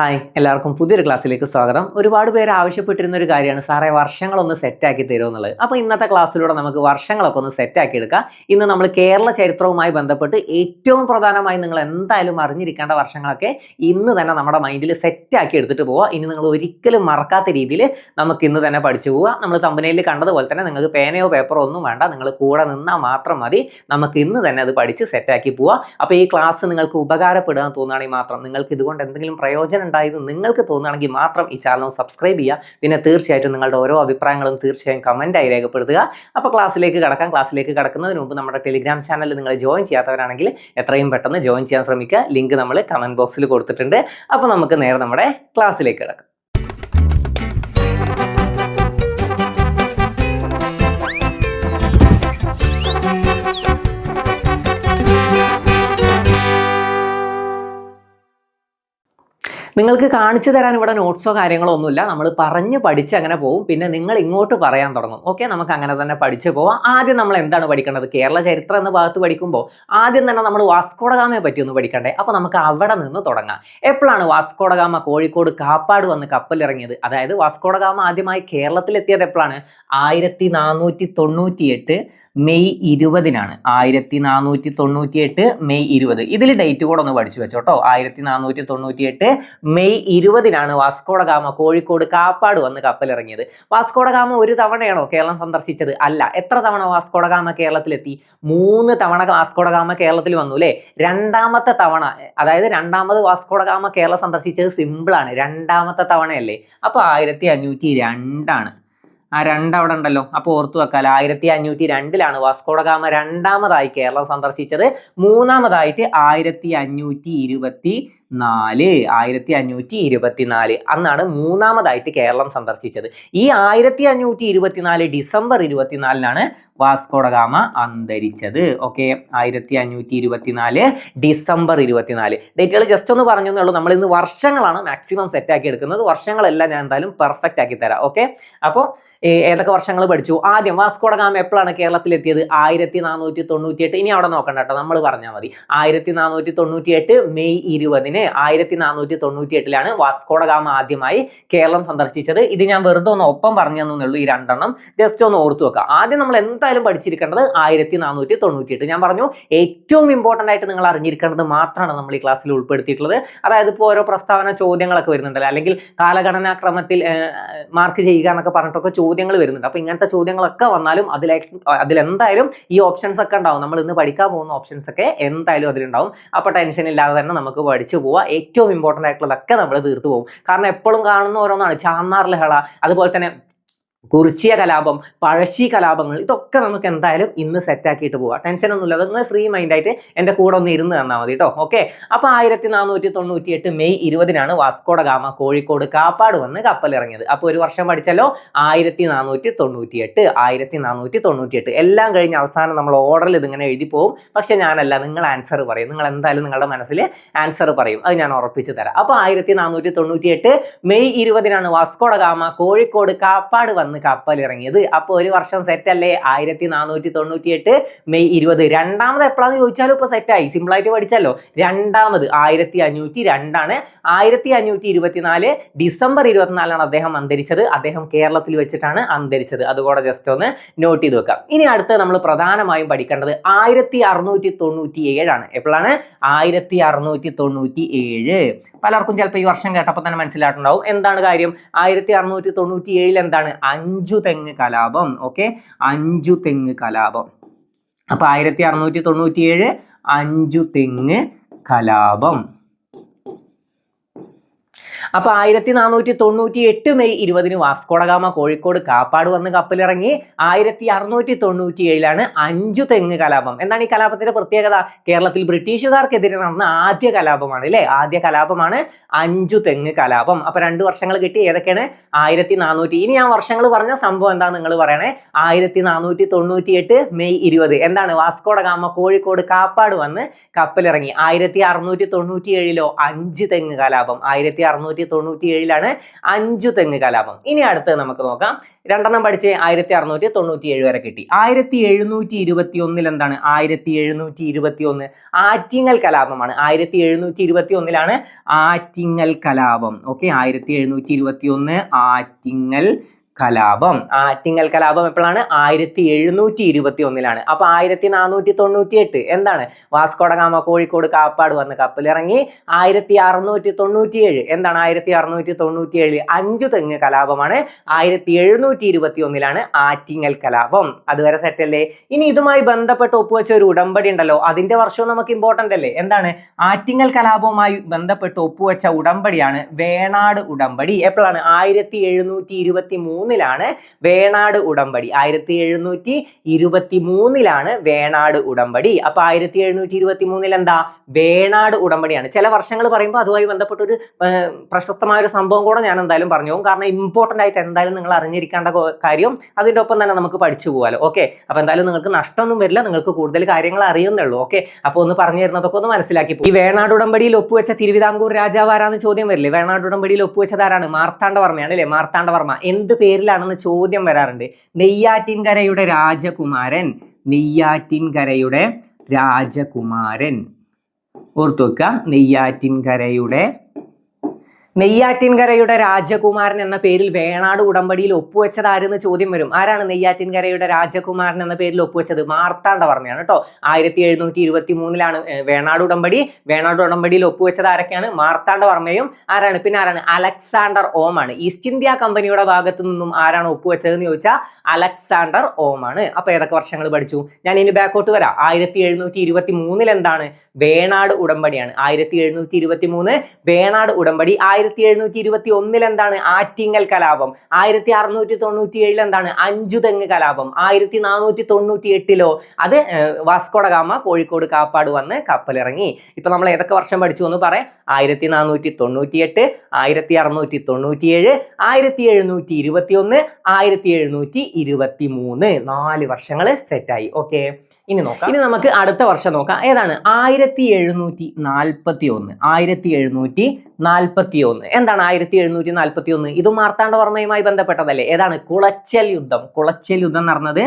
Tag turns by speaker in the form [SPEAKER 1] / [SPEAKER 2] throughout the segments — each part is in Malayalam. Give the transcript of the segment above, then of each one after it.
[SPEAKER 1] ഹായ്, എല്ലാവർക്കും പുതിയൊരു ക്ലാസ്സിലേക്ക് സ്വാഗതം. ഒരുപാട് പേര് ആവശ്യപ്പെട്ടിരുന്ന ഒരു കാര്യമാണ് സാറേ വർഷങ്ങളൊന്ന് സെറ്റാക്കി തരുമോ എന്നുള്ളത്. അപ്പോൾ ഇന്നത്തെ ക്ലാസ്സിലൂടെ നമുക്ക് വർഷങ്ങളൊക്കെ ഒന്ന് സെറ്റാക്കി എടുക്കാം. ഇന്ന് നമ്മൾ കേരള ചരിത്രവുമായി ബന്ധപ്പെട്ട് ഏറ്റവും പ്രധാനമായി നിങ്ങൾ എന്തായാലും അറിഞ്ഞിരിക്കേണ്ട വർഷങ്ങളൊക്കെ ഇന്ന് തന്നെ നമ്മുടെ മൈൻഡിൽ സെറ്റാക്കി എടുത്തിട്ട് പോവുക. ഇനി നിങ്ങൾ ഒരിക്കലും മറക്കാത്ത രീതിയിൽ നമുക്ക് ഇന്ന് തന്നെ പഠിച്ചു പോവുക. നമ്മൾ തമ്പനയിൽ കണ്ടതുപോലെ തന്നെ നിങ്ങൾക്ക് പേനയോ പേപ്പറോ ഒന്നും വേണ്ട, നിങ്ങൾ കൂടെ നിന്നാൽ മാത്രം മതി. നമുക്ക് ഇന്ന് തന്നെ അത് പഠിച്ച് സെറ്റാക്കി പോവുക. അപ്പോൾ ഈ ക്ലാസ് നിങ്ങൾക്ക് ഉപകാരപ്പെടുക എന്ന് തോന്നുകയാണെങ്കിൽ മാത്രം, നിങ്ങൾക്ക് ഇതുകൊണ്ട് എന്തെങ്കിലും പ്രയോജനം ഉണ്ടായത് നിങ്ങൾക്ക് തോന്നുകയാണെങ്കിൽ മാത്രം ഈ ചാനൽ സബ്സ്ക്രൈബ് ചെയ്യുക. പിന്നെ തീർച്ചയായിട്ടും നിങ്ങളുടെ ഓരോ അഭിപ്രായങ്ങളും തീർച്ചയായും കമൻറ്റായി രേഖപ്പെടുത്തുക. അപ്പോൾ ക്ലാസ്സിലേക്ക് കടക്കുന്നതിന് മുമ്പ് നമ്മുടെ ടെലിഗ്രാം ചാനൽ നിങ്ങൾ ജോയിൻ ചെയ്യാത്തവരാണെങ്കിൽ എത്രയും പെട്ടെന്ന് ജോയിൻ ചെയ്യാൻ ശ്രമിക്കുക. ലിങ്ക് നമ്മൾ കമൻറ്റ് ബോക്സിൽ കൊടുത്തിട്ടുണ്ട്. അപ്പോൾ നമുക്ക് നേരെ നമ്മുടെ ക്ലാസ്സിലേക്ക് കിടക്കാം. നിങ്ങൾക്ക് കാണിച്ചു തരാൻ ഇവിടെ നോട്ട്സോ കാര്യങ്ങളോ ഒന്നുമില്ല. നമ്മൾ പറഞ്ഞ് പഠിച്ച് അങ്ങനെ പോകും. പിന്നെ നിങ്ങൾ ഇങ്ങോട്ട് പറയാൻ തുടങ്ങും. ഓക്കെ, നമുക്ക് അങ്ങനെ തന്നെ പഠിച്ചു പോവാം. ആദ്യം നമ്മൾ എന്താണ് പഠിക്കേണ്ടത്? കേരള ചരിത്രം എന്ന ഭാഗത്ത് പഠിക്കുമ്പോൾ ആദ്യം തന്നെ നമ്മൾ വാസ്കോ ഡ ഗാമയെ പറ്റി ഒന്ന് പഠിക്കണ്ടേ? അപ്പോൾ നമുക്ക് അവിടെ നിന്ന് തുടങ്ങാം. എപ്പോഴാണ് Vasco da Gama Kozhikode Kappad വന്ന് കപ്പലിറങ്ങിയത്? അതായത് വാസ്കോ ഡ ഗാമ ആദ്യമായി കേരളത്തിലെത്തിയത് എപ്പോഴാണ്? 1498 മെയ് 20-നാണ്. 1498 മെയ് 20. ഇതിൽ ഡേറ്റ് കൂടെ ഒന്ന് പഠിച്ചു വെച്ചോട്ടോ. 1498 മെയ് 20-നാണ് Vasco da Gama Kozhikode Kappad വന്ന് കപ്പലിറങ്ങിയത്. വാസ്കോ ഡ ഗാമ ഒരു തവണയാണോ കേരളം സന്ദർശിച്ചത്? അല്ല. എത്ര തവണ വാസ്കോ ഡ ഗാമ കേരളത്തിലെത്തി? 3 തവണ വാസ്കോ ഡ ഗാമ കേരളത്തിൽ വന്നു അല്ലേ? രണ്ടാമത്തെ തവണ, അതായത് രണ്ടാമത് വാസ്കോ ഡ ഗാമ കേരളം സന്ദർശിച്ചത് സിമ്പിളാണ്, രണ്ടാമത്തെ തവണയല്ലേ? അപ്പോൾ 1502 ആ 2 അവിടെ ഉണ്ടല്ലോ. അപ്പോൾ ഓർത്തു വെക്കാൽ 1502-ലാണ് വാസ്കോ ഡ ഗാമ രണ്ടാമതായി കേരളം സന്ദർശിച്ചത്. മൂന്നാമതായിട്ട് 1524 അന്നാണ് മൂന്നാമതായിട്ട് കേരളം സന്ദർശിച്ചത്. ഈ 1524 ഡിസംബർ 24-നാണ് വാസ്കോ ഡ ഗാമ അന്തരിച്ചത്. Okay, 1524 December 24. ഡേറ്റുകൾ ജസ്റ്റ് ഒന്ന് പറഞ്ഞു എന്നുള്ളൂ. നമ്മൾ ഇന്ന് വർഷങ്ങളാണ് മാക്സിമം സെറ്റാക്കി എടുക്കുന്നത്. വർഷങ്ങളെല്ലാം ഞാൻ എന്തായാലും പെർഫെക്റ്റ് ആക്കി തരാം. ഓക്കെ, അപ്പോൾ ഏതൊക്കെ വർഷങ്ങൾ പഠിച്ചു? ആദ്യം വാസ്കോ ഡ ഗാമ എപ്പോഴാണ് കേരളത്തിലെത്തിയത്? 1498. ഇനി അവിടെ നോക്കണ്ട കേട്ടോ, നമ്മൾ പറഞ്ഞാൽ മതി. 1498 മെയ് 20-ന് 1498-ലാണ് വാസ്കോ ഡ ഗാമ ആദ്യമായി കേരളം സന്ദർശിച്ചത്. ഇത് ഞാൻ വെറുതെ ഒന്ന് ഒപ്പം പറഞ്ഞു തന്നുള്ളൂ. ഈ രണ്ടെണ്ണം ജസ്റ്റ് ഒന്ന് ഓർത്തു വെക്കുക. ആദ്യം നമ്മൾ എന്തായാലും പഠിച്ചിരിക്കേണ്ടത് 1498. ഞാൻ പറഞ്ഞു ഏറ്റവും ഇമ്പോർട്ടൻ്റ് ആയിട്ട് നിങ്ങൾ അറിഞ്ഞിരിക്കേണ്ടത് മാത്രമാണ് നമ്മൾ ഈ ക്ലാസ്സിൽ ഉൾപ്പെടുത്തിയിട്ടുള്ളത്. അതായത് ഇപ്പോൾ ഓരോ പ്രസ്താവന ചോദ്യങ്ങളൊക്കെ വരുന്നുണ്ടല്ലോ, അല്ലെങ്കിൽ കാലഗണനാക്രമത്തിൽ മാർക്ക് ചെയ്യുക എന്നൊക്കെ പറഞ്ഞിട്ടൊക്കെ ചോദ്യങ്ങൾ വരുന്നുണ്ട്. അപ്പോൾ ഇങ്ങനത്തെ ചോദ്യങ്ങളൊക്കെ വന്നാലും അതിലെന്തായാലും ഈ ഓപ്ഷൻസ് ഒക്കെ ഉണ്ടാവും. നമ്മൾ ഇന്ന് പഠിക്കാൻ പോകുന്ന ഓപ്ഷൻസ് ഒക്കെ എന്തായാലും അതിലുണ്ടാവും. അപ്പോൾ ടെൻഷൻ ഇല്ലാതെ തന്നെ നമുക്ക് പഠിച്ചു പോവാം. ഏറ്റവും ഇമ്പോർട്ടൻ്റ് ആയിട്ടുള്ളതൊക്കെ നമ്മൾ തീർത്തു പോകും. കാരണം എപ്പോഴും കാണുന്ന ഓരോന്നാണ്. ചാന്നാർ ലഹള, അതുപോലെ തന്നെ കുറിച്യ കലാപം, പഴശ്ശി കലാപങ്ങൾ, ഇതൊക്കെ നമുക്ക് എന്തായാലും ഇന്ന് സെറ്റാക്കിയിട്ട് പോവാം. ടെൻഷനൊന്നുമില്ല. അത് നിങ്ങൾ ഫ്രീ മൈൻഡായിട്ട് എൻ്റെ കൂടെ ഒന്ന് ഇരുന്ന് തന്നാൽ മതി കേട്ടോ. ഓക്കെ, അപ്പോൾ 1498 മെയ് 20-നാണ് Vasco da Gama Kozhikode Kappad വന്ന് കപ്പലിറങ്ങിയത്. അപ്പോൾ ഒരു വർഷം പഠിച്ചല്ലോ, 1498. എല്ലാം കഴിഞ്ഞ് അവസാനം നമ്മൾ ഓർഡറിൽ ഇതിങ്ങനെ എഴുതി പോകും. പക്ഷെ ഞാനല്ല, നിങ്ങൾ ആൻസർ പറയും. നിങ്ങൾ എന്തായാലും നിങ്ങളുടെ മനസ്സിൽ ആൻസർ പറയും. അത് ഞാൻ ഉറപ്പിച്ച് തരാം. അപ്പോൾ 1498 മെയ് 20-നാണ് Vasco da Gama Kozhikode Kappad വന്ന് കപ്പലിറങ്ങിയത്. അപ്പോൾ ഒരു വർഷം സെറ്റ് അല്ലേ? 1498 മെയ് 20. രണ്ടാമത് എപ്പോഴാന്ന് ചോദിച്ചാലും ഇപ്പോൾ സെറ്റായി, സിമ്പിളായിട്ട് പഠിച്ചല്ലോ. രണ്ടാമത് 1502-ആണ്. 1524 ഡിസംബർ 24-നാണ് അദ്ദേഹം അന്തരിച്ചത്. അദ്ദേഹം കേരളത്തിൽ വെച്ചിട്ടാണ് അന്തരിച്ചത്. അതുകൂടെ ജസ്റ്റ് ഒന്ന് നോട്ട് ചെയ്ത് വെക്കാം. ഇനി അടുത്ത് നമ്മൾ പ്രധാനമായും പഠിക്കേണ്ടത് 1697-ആണ്. എപ്പോഴാണ്? 1697. പലർക്കും ചിലപ്പോൾ ഈ വർഷം കേട്ടപ്പോൾ തന്നെ മനസ്സിലായിട്ടുണ്ടാവും എന്താണ് കാര്യം. 1697 എന്താണ്? അഞ്ചുതെങ്ങ് കലാപം. ഓക്കെ, അഞ്ചുതെങ്ങ് കലാപം. അപ്പൊ 1697 അഞ്ചുതെങ്ങ് കലാപം. അപ്പോൾ 1498 മെയ് 20-ന് Vasco da Gama Kozhikode Kappad വന്ന് കപ്പലിറങ്ങി. 1697-ലാണ് അഞ്ചുതെങ്ങ് കലാപം. എന്താണ് ഈ കലാപത്തിന്റെ പ്രത്യേകത? കേരളത്തിൽ ബ്രിട്ടീഷുകാർക്കെതിരെ നടന്ന ആദ്യ കലാപമാണ് അല്ലേ? ആദ്യ കലാപമാണ് അഞ്ചുതെങ്ങ് കലാപം. അപ്പോൾ 2 വർഷങ്ങൾ കിട്ടി. ഏതൊക്കെയാണ്? 1400. ഇനി ഞാൻ വർഷങ്ങൾ പറഞ്ഞ സംഭവം എന്താ നിങ്ങൾ പറയണേ? 1498 മെയ് 20 എന്താണ്? Vasco da Gama Kozhikode Kappad വന്ന് കപ്പലിറങ്ങി. 1697-ലോ അഞ്ചുതെങ്ങ് കലാപം. 1697 497 അഞ്ചു തെങ്ങ് കലാപം. ഇനി അടുത്തത് നമുക്ക് നോക്കാം. രണ്ടെണ്ണം പഠിച്ച് 1697 വരെ കിട്ടി. 1721 എന്താണ്? 1721 ആറ്റിങ്ങൽ കലാപമാണ്. 1721 ആറ്റിങ്ങൽ കലാപം. ഓക്കെ, 1721 ആറ്റിങ്ങൽ കലാപം. ആറ്റിങ്ങൽ കലാപം എപ്പോഴാണ്? 1721 അപ്പൊ 1498 എന്താണ്? വാസ്കോഡ ഗാമ കോഴിക്കോട് കാപ്പാട് വന്ന് കപ്പലിറങ്ങി. 1697 എന്താണ്? 1697 അഞ്ചു തെങ്ങ് കലാപമാണ്. 1721 ആറ്റിങ്ങൽ കലാപം. അതുവരെ സെറ്റ് അല്ലേ? ഇനി ഇതുമായി ബന്ധപ്പെട്ട് ഒപ്പുവെച്ച ഒരു ഉടമ്പടി ഉണ്ടല്ലോ, അതിന്റെ വർഷവും നമുക്ക് ഇമ്പോർട്ടന്റ് അല്ലേ? എന്താണ്? ആറ്റിങ്ങൽ കലാപവുമായി ബന്ധപ്പെട്ട് ഒപ്പുവെച്ച ഉടമ്പടിയാണ് വേണാട് ഉടമ്പടി. എപ്പോഴാണ്? 1723 വേണാട് ഉടമ്പടി. 1723 വേണാട് ഉടമ്പടി. അപ്പൊ 1723 എന്താ? വേണാട് ഉടമ്പടിയാണ്. ചില വർഷങ്ങൾ പറയുമ്പോൾ അതുമായി ബന്ധപ്പെട്ട ഒരു പ്രശസ്തമായ ഒരു സംഭവം കൂടെ ഞാൻ എന്തായാലും പറഞ്ഞു പോകും. കാരണം ഇമ്പോർട്ടന്റ് ആയിട്ട് എന്തായാലും നിങ്ങൾ അറിഞ്ഞിരിക്കേണ്ട കാര്യം അതിന്റെ ഒപ്പം തന്നെ നമുക്ക് പഠിച്ചു പോകാലോ. ഓക്കെ, അപ്പൊ എന്തായാലും നിങ്ങൾക്ക് നഷ്ടമൊന്നും വരില്ല, നിങ്ങൾക്ക് കൂടുതൽ കാര്യങ്ങൾ അറിയുന്നുള്ളൂ. ഓക്കെ, അപ്പൊ ഒന്ന് പറഞ്ഞു തരുന്നതൊക്കെ ഒന്ന് മനസ്സിലാക്കി. ഈ വേണാട് ഉടമ്പടിയിൽ ഒപ്പുവെച്ച തിരുവിതാംകൂർ രാജാവ് ആരാന്ന് ചോദ്യം വരില്ലേ? വേണാട് ഉടമ്പടിയിൽ ഒപ്പുവെച്ചത് ആരാണ്? മാർത്താണ്ഡവർമ്മയാണ് അല്ലേ? മാർത്താണ്ഡവർമ്മ. എന്ത് പേരിലാണെന്ന് ചോദ്യം വരാറുണ്ട്. നെയ്യാറ്റിൻകരയുടെ രാജകുമാരൻ. നെയ്യാറ്റിൻകരയുടെ രാജകുമാരൻ. ഓർത്തു വെക്കുക, നെയ്യാറ്റിൻകരയുടെ രാജകുമാരൻ എന്ന പേരിൽ വേണാട് ഉടമ്പടിയിൽ ഒപ്പുവെച്ചത് ആരെന്ന് ചോദ്യം വരും. ആരാണ് നെയ്യാറ്റിൻകരയുടെ രാജകുമാരൻ എന്ന പേരിൽ ഒപ്പുവെച്ചത്? മാർത്താണ്ഡവർമ്മയാണ് കേട്ടോ. 1723 വേണാട് ഉടമ്പടി. വേണാട് ഉടമ്പടിയിൽ ഒപ്പുവെച്ചത് ആരൊക്കെയാണ്? മാർത്താണ്ഡവർമ്മയും ആരാണ്? പിന്നെ ആരാണ്? അലക്സാണ്ടർ ഓം ആണ്. ഈസ്റ്റ് ഇന്ത്യ കമ്പനിയുടെ ഭാഗത്തു നിന്നും ആരാണ് ഒപ്പുവെച്ചതെന്ന് ചോദിച്ചാൽ അലക്സാണ്ടർ ഓം ആണ്. അപ്പൊ ഏതൊക്കെ വർഷങ്ങൾ പഠിച്ചു? ഞാൻ ഇനി ബാക്കോട്ട് വരാം. 1723 എന്താണ്? വേണാട് ഉടമ്പടിയാണ്. 1723 വേണാട് ഉടമ്പടി. 1721 എന്താണ്? ആറ്റിങ്ങൽ കലാപം. 1697 എന്താണ്? അഞ്ചു തെങ്ങ് കലാപം. 1498 അത് വാസ്കോഡ ഗാമ കോഴിക്കോട് കാപ്പാട് വന്ന് കപ്പലിറങ്ങി. ഇപ്പൊ നമ്മൾ ഏതൊക്കെ വർഷം പഠിച്ചു എന്ന് പറയാം. 1498, 1697, 1721, 1723 4 വർഷങ്ങൾ സെറ്റായി. ഓക്കെ, ഇനി നോക്കാം. ഇനി നമുക്ക് അടുത്ത വർഷം നോക്കാം. ഏതാണ്? 1741. 1741 എന്താണ്? 1741 ഇത് മാർത്താണ്ഡവർമ്മയുമായി ബന്ധപ്പെട്ടതല്ലേ? ഏതാണ്? കുളച്ചൽ യുദ്ധം. കുളച്ചൽ യുദ്ധം നടന്നത്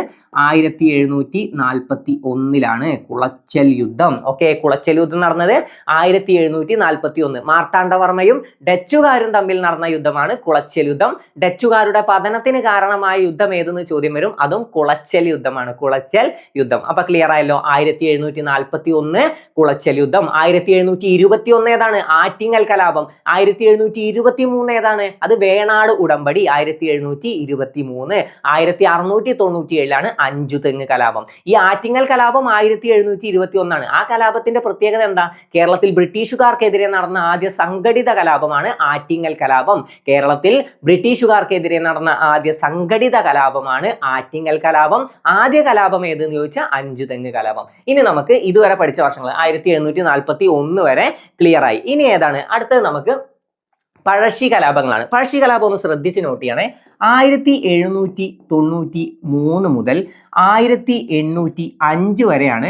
[SPEAKER 1] 1741 കുളച്ചൽ യുദ്ധം. ഓക്കെ, കുളച്ചൽ യുദ്ധം നടന്നത് 1741. മാർത്താണ്ഡവർമ്മയും ഡച്ചുകാരും തമ്മിൽ നടന്ന യുദ്ധമാണ് കുളച്ചൽ യുദ്ധം. ഡച്ചുകാരുടെ പതനത്തിന് കാരണമായ യുദ്ധം ഏതെന്ന് ചോദ്യം വരും. അതും കുളച്ചൽ യുദ്ധമാണ്. കുളച്ചൽ യുദ്ധം. അപ്പൊ ക്ലിയർ ആയല്ലോ. 1741 കുളച്ചൽ യുദ്ധം. 1721 ഏതാണ്? ആറ്റിങ്ങൽ കലാപം. 1723 ഏതാണ്? അത് വേണാട് ഉടമ്പടി. 1723. 1697 അഞ്ചു തെങ്ങ് കലാപം. ഈ ആറ്റിങ്ങൽ കലാപം 1721. ആ കലാപത്തിന്റെ പ്രത്യേകത എന്താ? കേരളത്തിൽ ബ്രിട്ടീഷുകാർക്കെതിരെ നടന്ന ആദ്യ സംഘടിത കലാപമാണ് ആറ്റിങ്ങൽ കലാപം. കേരളത്തിൽ ബ്രിട്ടീഷുകാർക്കെതിരെ നടന്ന ആദ്യ സംഘടിത കലാപമാണ് ആറ്റിങ്ങൽ കലാപം. ആദ്യ കലാപം ഏതെന്ന് ചോദിച്ചാൽ അഞ്ചു തെങ്ങ് കലാപം. ഇനി നമുക്ക് ഇതുവരെ പഠിച്ച വർഷങ്ങൾ 1741 വരെ ക്ലിയർ ആയി. ഇനി ഏതാണ് അടുത്തത്? നമുക്ക് പഴശ്ശി കലാപങ്ങളാണ്. പഴശ്ശി കലാപം ഒന്ന് ശ്രദ്ധിച്ച് നോട്ട് ചെയ്യണേ. 1793 മുതൽ 1805 വരെയാണ്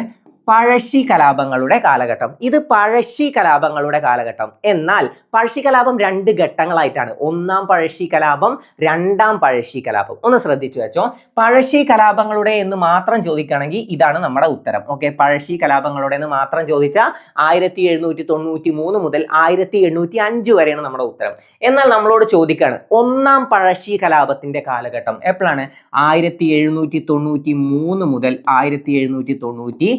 [SPEAKER 1] പഴശ്ശി കലാപങ്ങളുടെ കാലഘട്ടം. ഇത് പഴശ്ശി കലാപങ്ങളുടെ കാലഘട്ടം. എന്നാൽ പഴശ്ശി കലാപം 2 ഘട്ടങ്ങളായിട്ടാണ്. ഒന്നാം പഴശ്ശി കലാപം, രണ്ടാം പഴശ്ശി കലാപം. ഒന്ന് ശ്രദ്ധിച്ചു വെച്ചോ. പഴശ്ശി കലാപങ്ങളുടെ എന്ന് മാത്രം ചോദിക്കുകയാണെങ്കിൽ ഇതാണ് നമ്മുടെ ഉത്തരം. ഓക്കെ, പഴശ്ശി കലാപങ്ങളുടെ എന്ന് മാത്രം ചോദിച്ചാൽ 1793 മുതൽ 1805 വരെയാണ് നമ്മുടെ ഉത്തരം. എന്നാൽ നമ്മളോട് ചോദിക്കുകയാണ് ഒന്നാം പഴശ്ശി കലാപത്തിന്റെ കാലഘട്ടം എപ്പോഴാണ്? 1793 മുതൽ 1797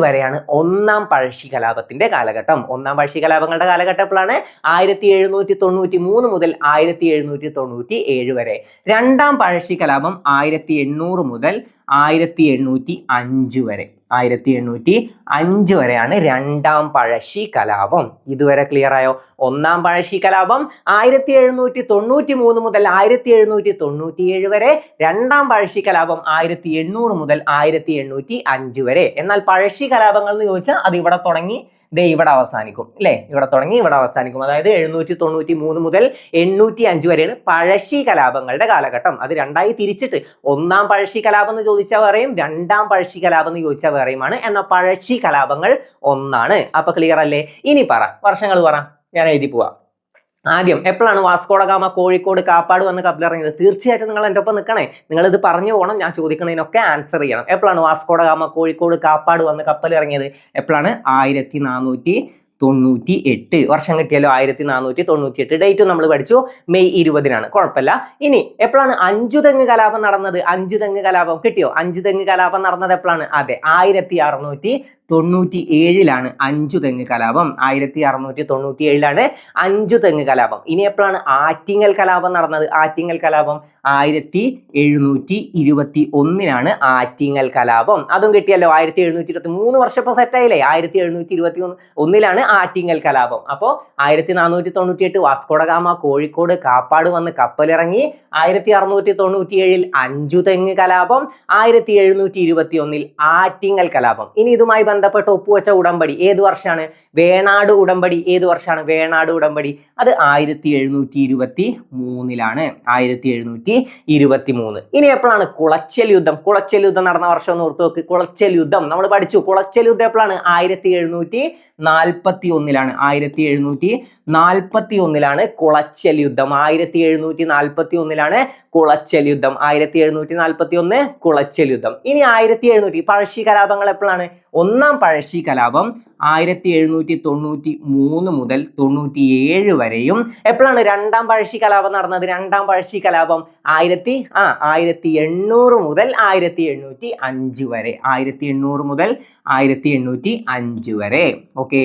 [SPEAKER 1] വരെയാണ് ഒന്നാം പഴശ്ശി കലാപത്തിന്റെ കാലഘട്ടം. ഒന്നാം പഴശ്ശി കലാപങ്ങളുടെ കാലഘട്ടം എപ്പോഴാണ്? 1793 മുതൽ 1797 വരെ. രണ്ടാം പഴശ്ശി കലാപം 1800 മുതൽ 1805 വരെ. 1805 വരെയാണ് രണ്ടാം പഴശ്ശി കലാപം. ഇതുവരെ ക്ലിയർ ആയോ? ഒന്നാം പഴശ്ശി കലാപം 1793 മുതൽ 1797 വരെ. രണ്ടാം പഴശ്ശി കലാപം 1800 മുതൽ 1805 വരെ. എന്നാൽ പഴശ്ശി കലാപങ്ങൾ എന്ന് ചോദിച്ചാൽ അത് ഇവിടെ തുടങ്ങി ദേ ഇവിടെ അവസാനിക്കും അല്ലേ? ഇവിടെ തുടങ്ങി ഇവിടെ അവസാനിക്കും. അതായത് 793 മുതൽ 805 വരെയാണ് പഴശ്ശി കലാപങ്ങളുടെ കാലഘട്ടം. അത് രണ്ടായി തിരിച്ചിട്ട് ഒന്നാം പഴശ്ശി കലാപം എന്ന് ചോദിച്ചാൽ വേറെയും രണ്ടാം പഴശ്ശി കലാപം എന്ന് ചോദിച്ചാൽ വേറെയുമാണ്. എന്നാൽ പഴശ്ശി കലാപങ്ങൾ ഒന്നാണ്. അപ്പൊ ക്ലിയർ അല്ലേ? ഇനി പറ, വർഷങ്ങൾ പറ, ഞാൻ എഴുതി പോവാം. ആദ്യം എപ്പോഴാണ് വാസ്കോഡ ഗാമ കോഴിക്കോട് കാപ്പാട് വന്ന് കപ്പലിറങ്ങിയത്? തീർച്ചയായിട്ടും നിങ്ങൾ എൻ്റെ ഒപ്പം നിൽക്കണേ, നിങ്ങൾ ഇത് പറഞ്ഞു പോകണം, ഞാൻ ചോദിക്കുന്നതിനൊക്കെ ആൻസർ ചെയ്യണം. എപ്പോഴാണ് വാസ്കോഡ ഗാമ കോഴിക്കോട് കാപ്പാട് വന്ന് കപ്പലിറങ്ങിയത്? എപ്പോഴാണ്? 1498. വർഷം കിട്ടിയല്ലോ, 1498. ഡേറ്റും നമ്മൾ പഠിച്ചു, മെയ് 20-നാണ്. കുഴപ്പമില്ല. ഇനി എപ്പോഴാണ് അഞ്ചുതെങ്ങ് കലാപം നടന്നത്? അഞ്ചുതെങ്ങ് കലാപം കിട്ടിയോ? അഞ്ചുതെങ്ങ് കലാപം നടന്നത് എപ്പോഴാണ്? അതെ, 1697-ലാണ് അഞ്ചുതെങ്ങ് കലാപം. 1697-ലാണ് അഞ്ചുതെങ്ങ് കലാപം. ഇനി എപ്പോഴാണ് ആറ്റിങ്ങൽ കലാപം നടന്നത്? ആറ്റിങ്ങൽ കലാപം 1721-ലാണ് ആറ്റിങ്ങൽ കലാപം. അതും കിട്ടിയല്ലോ, 1723. 3 വർഷം ഇപ്പൊ സെറ്റായില്ലേ? 1721-ലാണ് ആറ്റിങ്ങൽ കലാപം. അപ്പോൾ 1498 വാസ്കോഡ ഗാമ കോഴിക്കോട് കാപ്പാട് വന്ന് കപ്പലിറങ്ങി. 1697 അഞ്ചുതെങ്ങ് കലാപം. 1721 ആറ്റിങ്ങൽ കലാപം. ഇനി ഇതുമായി ബന്ധപ്പെട്ട് ഒപ്പുവെച്ച ഉടമ്പടി ഏത് വർഷമാണ്? വേണാട് ഉടമ്പടി ഏത് വർഷമാണ്? വേണാട് ഉടമ്പടി അത് 1723-ലാണ്. 1723. ഇനി എപ്പോഴാണ് കുളച്ചൽ യുദ്ധം? കുളച്ചൽ യുദ്ധം നടന്ന വർഷം ഒന്ന് ഓർത്ത് നോക്ക്. കുളച്ചൽ യുദ്ധം നമ്മൾ പഠിച്ചു. കുളച്ചൽ യുദ്ധം എപ്പോഴാണ്? 1741-ലാണ്. 1741-ലാണ് കുളച്ചൽ യുദ്ധം. 1741-ലാണ് കുളച്ചൽ യുദ്ധം. 1741 കുളച്ചൽ യുദ്ധം. ഇനി 1700 പഴശ്ശി കലാപങ്ങൾ എപ്പോഴാണ്? ഒന്നാം പഴശ്ശി കലാപം 1793 മുതൽ 97 വരെയും. എപ്പോഴാണ് രണ്ടാം പഴശ്ശി കലാപം നടന്നത്? രണ്ടാം പഴശ്ശി കലാപം 1800 മുതൽ 1805 വരെ. 1800 മുതൽ 1805 വരെ. ഓക്കെ,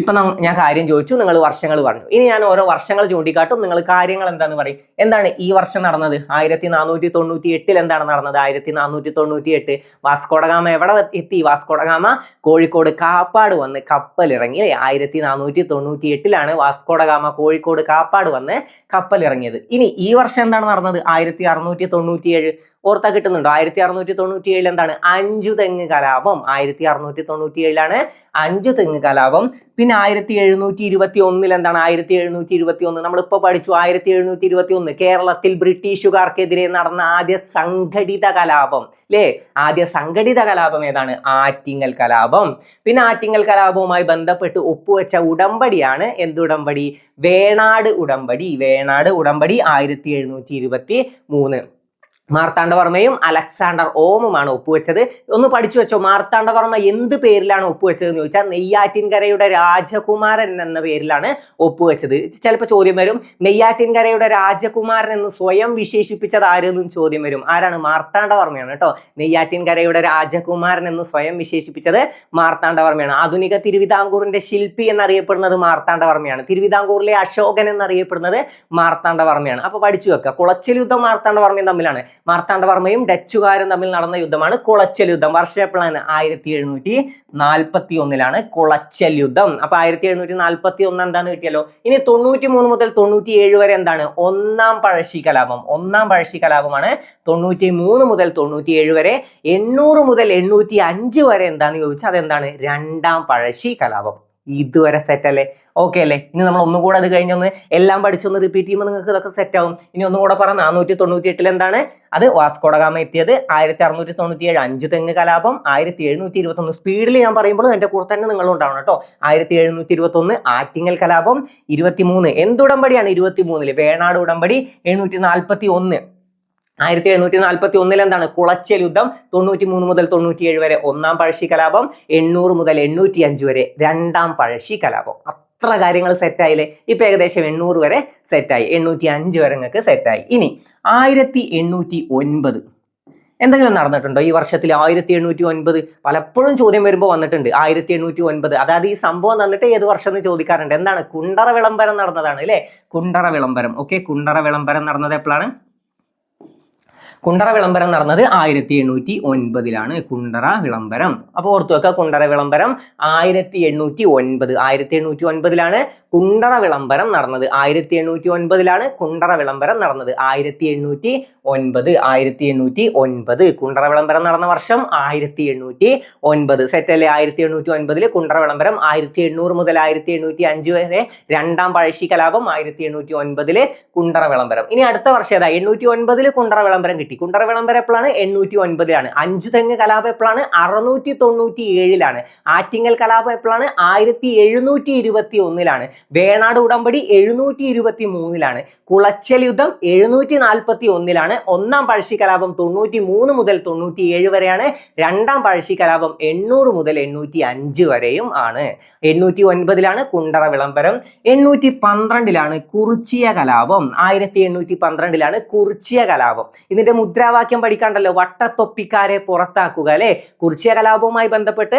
[SPEAKER 1] ഇപ്പൊ ഞാൻ കാര്യം ചോദിച്ചു, നിങ്ങൾ വർഷങ്ങൾ പറഞ്ഞു. ഇനി ഞാൻ ഓരോ വർഷങ്ങൾ ചൂണ്ടിക്കാട്ടും, നിങ്ങൾ കാര്യങ്ങൾ എന്താന്ന് പറയും. എന്താണ് ഈ വർഷം നടന്നത്? 1498 എന്താണ് നടന്നത്? 1498 വാസ്കോഡ ഗാമ എവിടെ എത്തി? വാസ്കോഡ ഗാമ കോഴിക്കോട് കാപ്പാട് വന്ന് കപ്പലിറങ്ങി. 1498-ലാണ് വാസ്കോഡ ഗാമ കോഴിക്കോട് കാപ്പാട് വന്ന് കപ്പലിറങ്ങിയത്. ഇനി ഈ വർഷം എന്താണ് നടന്നത്? 1697. ഓർത്താ കിട്ടുന്നുണ്ടോ? 1697 എന്താണ്? അഞ്ചുതെങ്ങ് കലാപം. 1697-ലാണ് അഞ്ചുതെങ്ങ് കലാപം. പിന്നെ 1721 എന്താണ്? 1721 നമ്മളിപ്പോ പഠിച്ചു. 1721 കേരളത്തിൽ ബ്രിട്ടീഷുകാർക്കെതിരെ നടന്ന ആദ്യ സംഘടിത കലാപം അല്ലേ? ആദ്യ സംഘടിത കലാപം ഏതാണ്? ആറ്റിങ്ങൽ കലാപം. പിന്നെ ആറ്റിങ്ങൽ കലാപവുമായി ബന്ധപ്പെട്ട് ഒപ്പുവെച്ച ഉടമ്പടിയാണ് എന്തുടമ്പടി? വേണാട് ഉടമ്പടി. വേണാട് ഉടമ്പടി 1723. മാർത്താണ്ഡവർമ്മയും അലക്സാണ്ടർ ഓമുമാണ് ഒപ്പുവെച്ചത്. ഒന്ന് പഠിച്ചു വെച്ചോ. മാർത്താണ്ഡവർമ്മ എന്ത് പേരിലാണ് ഒപ്പുവെച്ചത് എന്ന് ചോദിച്ചാൽ നെയ്യാറ്റിൻകരയുടെ രാജകുമാരൻ എന്ന പേരിലാണ് ഒപ്പുവെച്ചത്. ചിലപ്പോൾ ചോദ്യം വരും, നെയ്യാറ്റിൻകരയുടെ രാജകുമാരൻ എന്ന് സ്വയം വിശേഷിപ്പിച്ചത് ആരെന്നും ചോദ്യം വരും. ആരാണ്? മാർത്താണ്ഡവർമ്മയാണ് കേട്ടോ. നെയ്യാറ്റിൻകരയുടെ രാജകുമാരൻ എന്ന് സ്വയം വിശേഷിപ്പിച്ചത് മാർത്താണ്ഡവർമ്മയാണ്. ആധുനിക തിരുവിതാംകൂറിന്റെ ശില്പി എന്നറിയപ്പെടുന്നത് മാർത്താണ്ഡവർമ്മയാണ്. തിരുവിതാംകൂറിലെ അശോകൻ എന്നറിയപ്പെടുന്നത് മാർത്താണ്ഡവർമ്മയാണ്. അപ്പൊ പഠിച്ചു വെക്കുക. കുളച്ചൽ യുദ്ധം മാർത്താണ്ഡവർമ്മയും തമ്മിലാണ്. മാർത്താണ്ഡവർമ്മയും ഡച്ചുകാരും തമ്മിൽ നടന്ന യുദ്ധമാണ് കുളച്ചൽ യുദ്ധം. വർഷം എപ്പോഴാണ്? 1741-ലാണ് കുളച്ചൽ യുദ്ധം. അപ്പൊ 1741 എന്താന്ന് കിട്ടിയല്ലോ. ഇനി 93 മുതൽ 97 വരെ എന്താണ്? ഒന്നാം പഴശ്ശി കലാപം. ഒന്നാം പഴശ്ശി കലാപമാണ് 93 മുതൽ 97 വരെ. 800 മുതൽ 805 വരെ എന്താന്ന് ചോദിച്ചാൽ അതെന്താണ്? രണ്ടാം പഴശ്ശി കലാപം. ഇതുവരെ സെറ്റ് അല്ലേ? ഓക്കെ അല്ലേ? ഇനി നമ്മൾ ഒന്നുകൂടെ അത് കഴിഞ്ഞൊന്ന് എല്ലാം പഠിച്ചൊന്ന് റിപ്പീറ്റ് ചെയ്യുമ്പോൾ നിങ്ങൾക്ക് ഇതൊക്കെ സെറ്റ് ആവും. ഇനി ഒന്നുകൂടെ പറ. 498 എന്താണ്? അത് വാസ്കോഡ ഗാമ എത്തിയത്. 1697 അഞ്ചുതെങ്ങ് കലാപം. 1721 സ്പീഡിൽ ഞാൻ പറയുമ്പോൾ എൻ്റെ കൂടെ തന്നെ നിങ്ങൾ ഉണ്ടാവണം കേട്ടോ. 1721 ആറ്റിങ്ങൽ കലാപം. 23 എന്തുടമ്പടിയാണ്? 23 വേണാട് ഉടമ്പടി. 741 1741 എന്താണ്? കുളച്ചൽ യുദ്ധം. 93 മുതൽ 97 വരെ ഒന്നാം പഴശ്ശി കലാപം. 800 മുതൽ 805 വരെ രണ്ടാം പഴശ്ശി കലാപം. അത്ര കാര്യങ്ങൾ സെറ്റായില്ലേ? ഇപ്പൊ ഏകദേശം 800 വരെ സെറ്റായി. 805 വരെ നിങ്ങൾക്ക് സെറ്റായി. ഇനി 1809 എന്തെങ്കിലും നടന്നിട്ടുണ്ടോ ഈ വർഷത്തിൽ? 1809 പലപ്പോഴും ചോദ്യം വരുമ്പോൾ വന്നിട്ടുണ്ട്. 1809 അതായത് ഈ സംഭവം തന്നിട്ട് ഏത് വർഷം എന്ന് ചോദിക്കാറുണ്ട്. എന്താണ്? കുണ്ടറ വിളംബരം നടന്നതാണ് അല്ലെ? കുണ്ടറ വിളംബരം. ഓക്കെ, കുണ്ടറ വിളംബരം നടന്നത് എപ്പോഴാണ്? കുണ്ടറ വിളംബരം നടന്നത് 1809-ലാണ്. കുണ്ടറ വിളംബരം. അപ്പോൾ ഓർത്തു വെക്കുക, കുണ്ടറ വിളംബരം 1809. 1809-ലാണ് കുണ്ടറ വിളംബരം നടന്നത്. 1809-ലാണ് കുണ്ടറ വിളംബരം നടന്നത്. 1809 കുണ്ടറ വിളംബരം നടന്ന വർഷം 1809. സെറ്റല്ലേ? 1809 കുണ്ടറ വിളംബരം. 1800 മുതൽ 1805 വരെ രണ്ടാം പഴശ്ശി കലാപം. 1809 കുണ്ടറ വിളംബരം. ഇനി അടുത്ത വർഷം ഏതാ? 809 കുണ്ടറ വിളംബരം കിട്ടി. കുണ്ടറ വിളംബരം എപ്പോഴാണ്? 809-ലാണ്. അഞ്ചുതെങ്ങ് കലാപം എപ്പോഴാണ്? 697-ലാണ്. ആറ്റിങ്ങൽ കലാപം എപ്പോഴാണ്? 1721-ലാണ്. വേണാട് ഉടമ്പടി 723-ലാണ്, കുളച്ചൽ യുദ്ധം 741-ലാണ്, ഒന്നാം പഴശ്ശി കലാപം 93 മുതൽ 97 വരെയാണ്, രണ്ടാം പഴശ്ശി കലാപം 800 മുതൽ 805 വരെയും ആണ്. 809-ലാണ് കുണ്ടറ വിളംബരം, 812-ലാണ് കുറിച്യ കലാപം, 1812-ലാണ് കുറിച്യ കലാപം. ഇതിന്റെ മുദ്രാവാക്യം പഠിക്കാണ്ടല്ലോ, വട്ടത്തൊപ്പിക്കാരെ പുറത്താക്കുക അല്ലെ. കുറിച്യ കലാപവുമായി ബന്ധപ്പെട്ട്